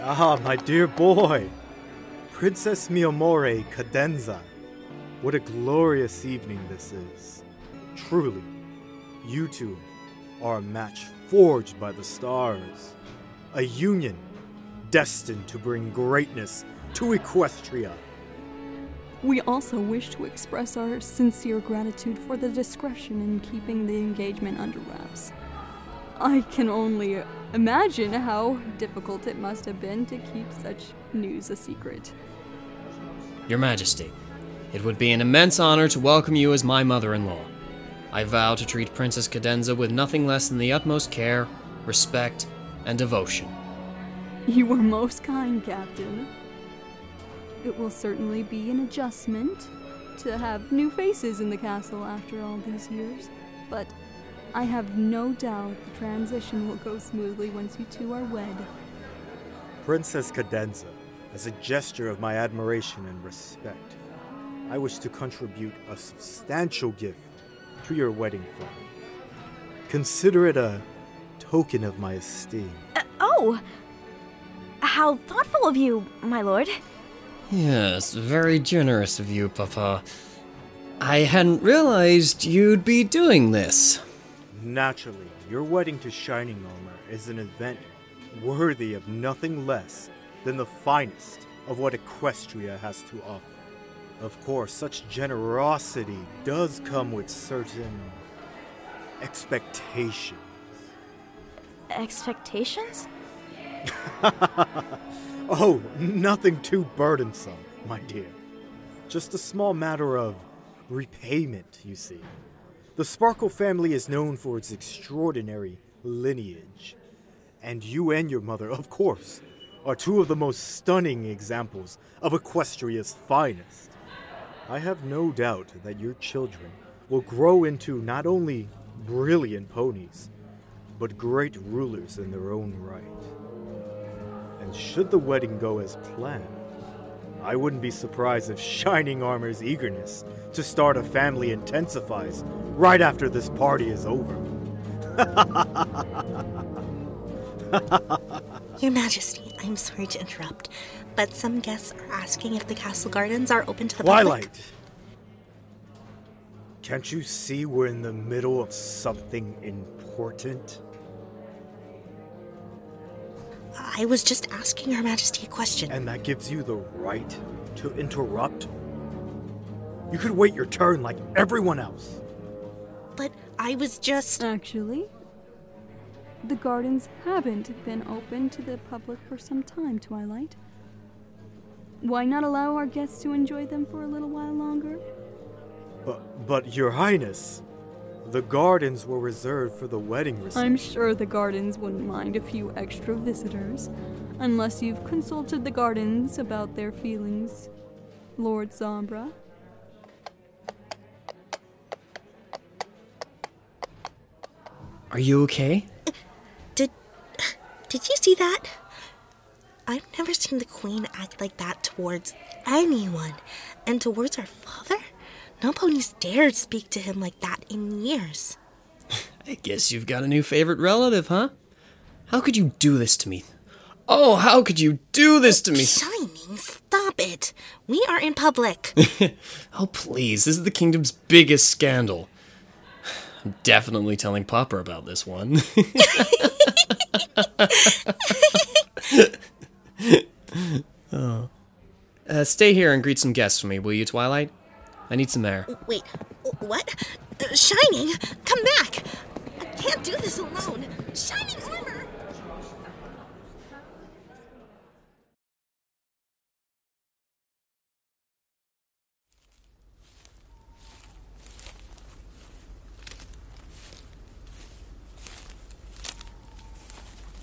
Speaker 10: Ah, my dear boy. Princess mi Amore Cadenza. What a glorious evening this is. Truly, you two are a match forged by the stars. A union destined to bring greatness to Equestria.
Speaker 1: We also wish to express our sincere gratitude for the discretion in keeping the engagement under wraps. I can only imagine how difficult it must have been to keep such news a secret.
Speaker 5: Your Majesty, it would be an immense honor to welcome you as my mother-in-law. I vow to treat Princess Cadenza with nothing less than the utmost care, respect, and devotion.
Speaker 1: You were most kind, Captain. It will certainly be an adjustment to have new faces in the castle after all these years, but I have no doubt the transition will go smoothly once you two are wed.
Speaker 10: Princess Cadenza, as a gesture of my admiration and respect, I wish to contribute a substantial gift to your wedding fund. Consider it a token of my esteem.
Speaker 4: Oh! How thoughtful of you, my lord.
Speaker 5: Yes, very generous of you, Papa. I hadn't realized you'd be doing this.
Speaker 10: Naturally, your wedding to Shining Armor is an event worthy of nothing less than the finest of what Equestria has to offer. Of course, such generosity does come with certain expectations.
Speaker 4: Expectations?
Speaker 10: Oh, nothing too burdensome, my dear. Just a small matter of repayment, you see. The Sparkle family is known for its extraordinary lineage. And you and your mother, of course, are two of the most stunning examples of Equestria's finest. I have no doubt that your children will grow into not only brilliant ponies, but great rulers in their own right. And should the wedding go as planned, I wouldn't be surprised if Shining Armor's eagerness to start a family intensifies right after this party is over.
Speaker 3: Your Majesty, I'm sorry to interrupt, but some guests are asking if the castle gardens are open to the public.
Speaker 10: Twilight! Can't you see we're in the middle of something important?
Speaker 3: I was just asking Her Majesty a question.
Speaker 10: And that gives you the right to interrupt? You could wait your turn like everyone else.
Speaker 3: But I was just...
Speaker 1: Actually, the gardens haven't been open to the public for some time, Twilight. Why not allow our guests to enjoy them for a little while longer?
Speaker 10: But Your Highness, the gardens were reserved for the wedding reception.
Speaker 1: I'm sure the gardens wouldn't mind a few extra visitors, unless you've consulted the gardens about their feelings, Lord Zombra.
Speaker 5: Are you okay?
Speaker 3: Did you see that? I've never seen the Queen act like that towards anyone. And towards our father? No ponies dared speak to him like that in years.
Speaker 5: I guess you've got a new favorite relative, huh? How could you do this to me? Oh, how could you do this to me?
Speaker 3: Shining, stop it. We are in public.
Speaker 5: Oh, please, this is the kingdom's biggest scandal. I'm definitely telling Papa about this one. Oh. Stay here and greet some guests for me, will you, Twilight? I need some air.
Speaker 3: Wait, what? Shining? Come back! I can't do this alone! Shining armor!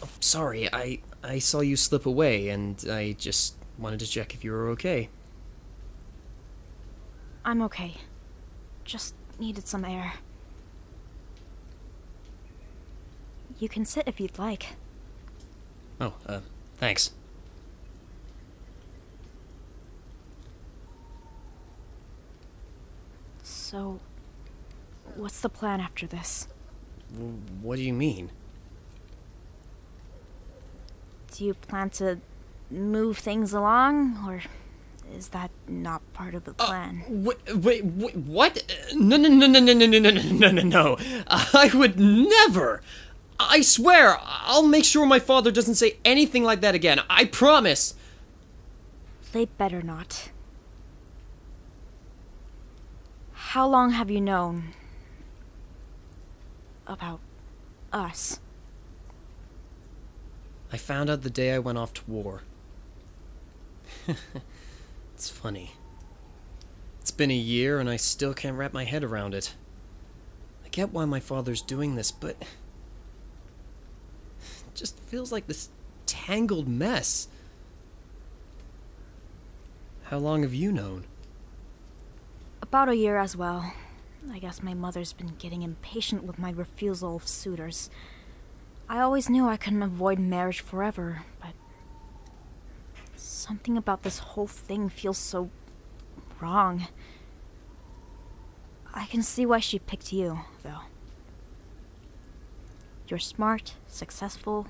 Speaker 5: Oh, sorry, I saw you slip away, and I just wanted to check if you were okay.
Speaker 4: I'm okay. Just needed some air. You can sit if you'd like.
Speaker 5: Oh, thanks.
Speaker 4: So, what's the plan after this?
Speaker 5: What do you mean?
Speaker 4: Do you plan to move things along, or is that not part of the plan?
Speaker 5: Wait, what? No. I would never! I swear, I'll make sure my father doesn't say anything like that again. I promise!
Speaker 4: They better not. How long have you known about us?
Speaker 5: I found out the day I went off to war. It's funny. It's been a year and I still can't wrap my head around it. I get why my father's doing this, but it just feels like this tangled mess. How long have you known?
Speaker 4: About a year as well. I guess my mother's been getting impatient with my refusal of suitors. I always knew I couldn't avoid marriage forever, but something about this whole thing feels so wrong. I can see why she picked you, though. You're smart, successful,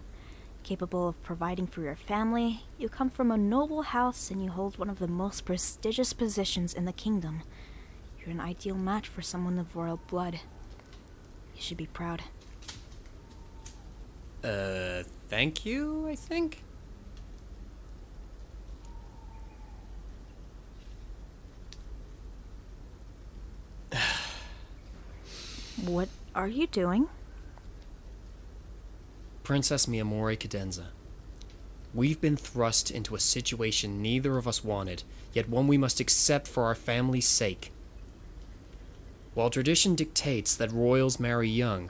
Speaker 4: capable of providing for your family. You come from a noble house and you hold one of the most prestigious positions in the kingdom. You're an ideal match for someone of royal blood. You should be proud.
Speaker 5: Thank you, I think?
Speaker 4: What are you doing?
Speaker 5: Princess mi Amore Cadenza. We've been thrust into a situation neither of us wanted, yet one we must accept for our family's sake. While tradition dictates that royals marry young,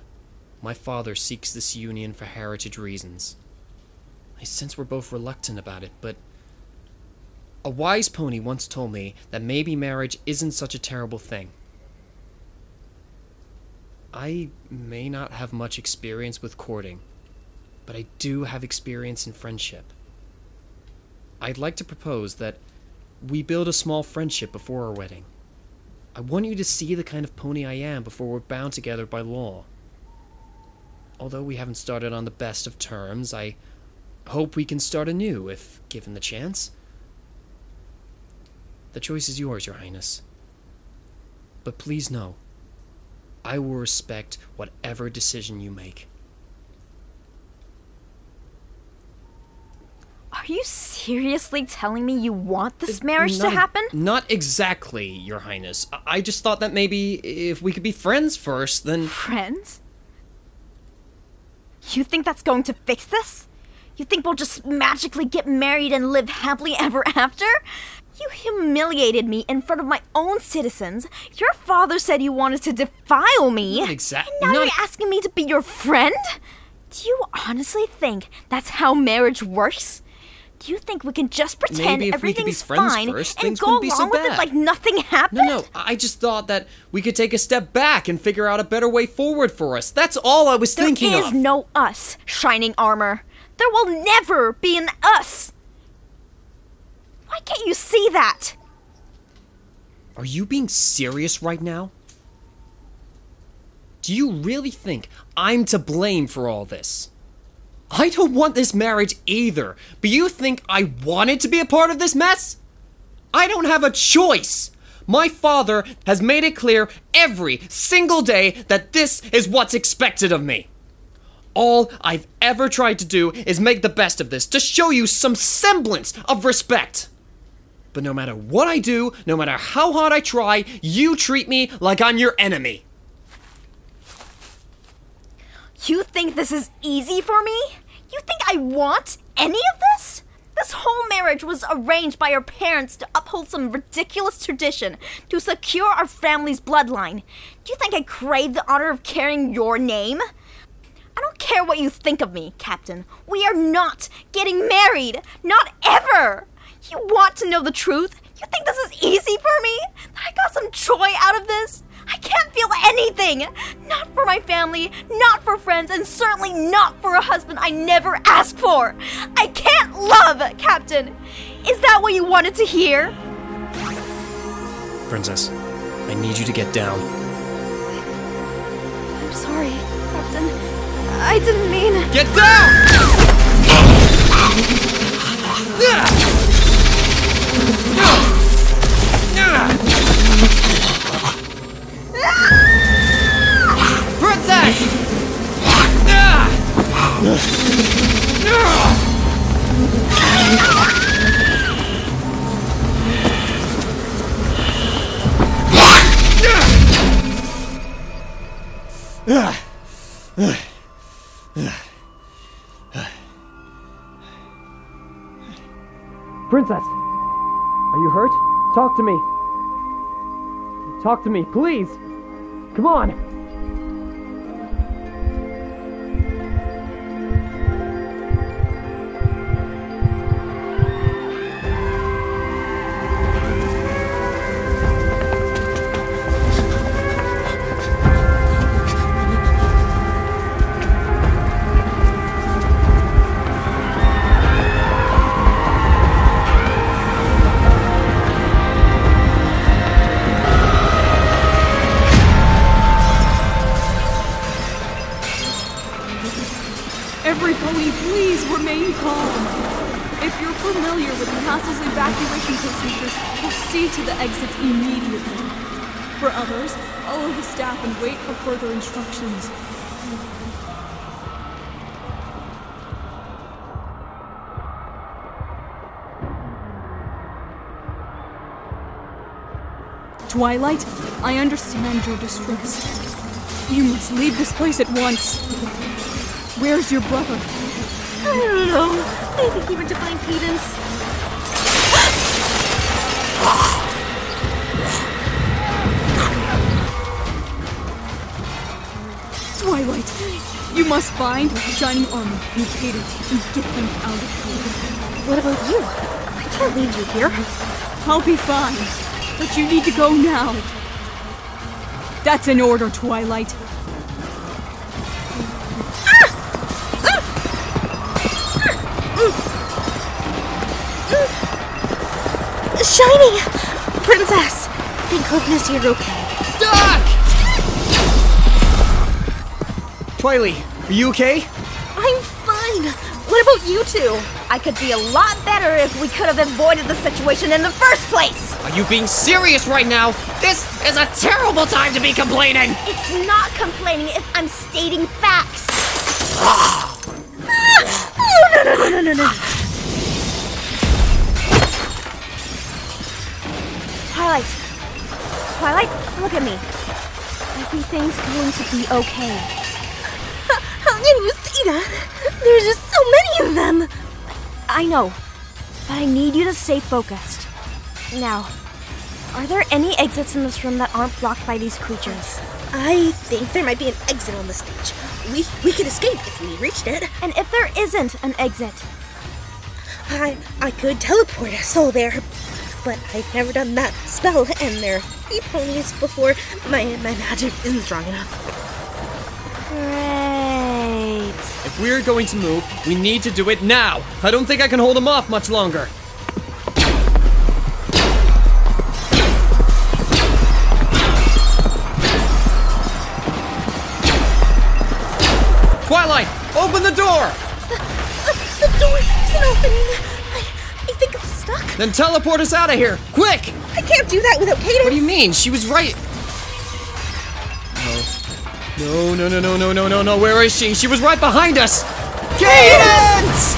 Speaker 5: my father seeks this union for heritage reasons. I sense we're both reluctant about it, but a wise pony once told me that maybe marriage isn't such a terrible thing. I may not have much experience with courting, but I do have experience in friendship. I'd like to propose that we build a small friendship before our wedding. I want you to see the kind of pony I am before we're bound together by law. Although we haven't started on the best of terms, I hope we can start anew if given the chance. The choice is yours, Your Highness. But please know, I will respect whatever decision you make.
Speaker 4: Are you seriously telling me you want this marriage to happen?
Speaker 5: Not exactly, Your Highness. I just thought that maybe if we could be friends first, then...
Speaker 4: Friends? You think that's going to fix this? You think we'll just magically get married and live happily ever after? You humiliated me in front of my own citizens. Your father said you wanted to defile me.
Speaker 5: Not exactly.
Speaker 4: And now you're asking me to be your friend? Do you honestly think that's how marriage works? Do you think we can just pretend everything's fine and go along with it like nothing happened?
Speaker 5: No, I just thought that we could take a step back and figure out a better way forward for us. That's all I was thinking of.
Speaker 4: There is no us, Shining Armor. There will never be an us. Why can't you see that?
Speaker 5: Are you being serious right now? Do you really think I'm to blame for all this? I don't want this marriage either, but you think I wanted to be a part of this mess? I don't have a choice. My father has made it clear every single day that this is what's expected of me. All I've ever tried to do is make the best of this, to show you some semblance of respect. But no matter what I do, no matter how hard I try, you treat me like I'm your enemy.
Speaker 4: You think this is easy for me? You think I want any of this? This whole marriage was arranged by our parents to uphold some ridiculous tradition, to secure our family's bloodline. Do you think I crave the honor of carrying your name? I don't care what you think of me, Captain. We are not getting married. Not ever. You want to know the truth? You think this is easy for me? That I got some joy out of this? I can't feel anything. Not for my family, not for friends, and certainly not for a husband I never asked for. I can't love, Captain. Is that what you wanted to hear?
Speaker 5: Princess, I need you to get down.
Speaker 4: I'm sorry, Captain. I didn't mean...
Speaker 5: Get down! Princess! Princess, are you hurt? Talk to me. Talk to me, please. Come on.
Speaker 1: Everybody, please remain calm. If you're familiar with Castle's evacuation procedures, proceed to the exits immediately. For others, follow the staff and wait for further instructions. Twilight, I understand your distress. You must leave this place at once. Where's your brother?
Speaker 3: I don't know. I think he went to find Cadance.
Speaker 1: Twilight, you must find Shining Armor and Cadance and get them out of here.
Speaker 3: What about you? I can't leave you here.
Speaker 1: I'll be fine, but you need to go now. That's an order, Twilight.
Speaker 3: Shining! Princess! Thank goodness you're okay.
Speaker 5: Doc! Twilight, are you okay?
Speaker 3: I'm fine. What about you two?
Speaker 4: I could be a lot better if we could have avoided the situation in the first place!
Speaker 5: Are you being serious right now? This is a terrible time to be complaining!
Speaker 4: It's not complaining if I'm stating facts!
Speaker 3: Oh, no.
Speaker 4: Twilight, look at me. Everything's going to be okay.
Speaker 3: How can you say that? There's just so many of them.
Speaker 4: I know, but I need you to stay focused. Now, are there any exits in this room that aren't blocked by these creatures?
Speaker 3: I think there might be an exit on the stage. We could escape if we reached it.
Speaker 4: And if there isn't an exit?
Speaker 3: I could teleport us all there. But I've never done that spell, and there are ponies before. My magic isn't strong enough.
Speaker 4: Great.
Speaker 5: If we're going to move, we need to do it now. I don't think I can hold them off much longer. Twilight, open the door!
Speaker 3: The door isn't opening. I think it's stuck.
Speaker 5: Then teleport us out of here, quick!
Speaker 3: I can't do that without Cadance.
Speaker 5: What do you mean? She was right. No. Where is she? She was right behind us. Cadance!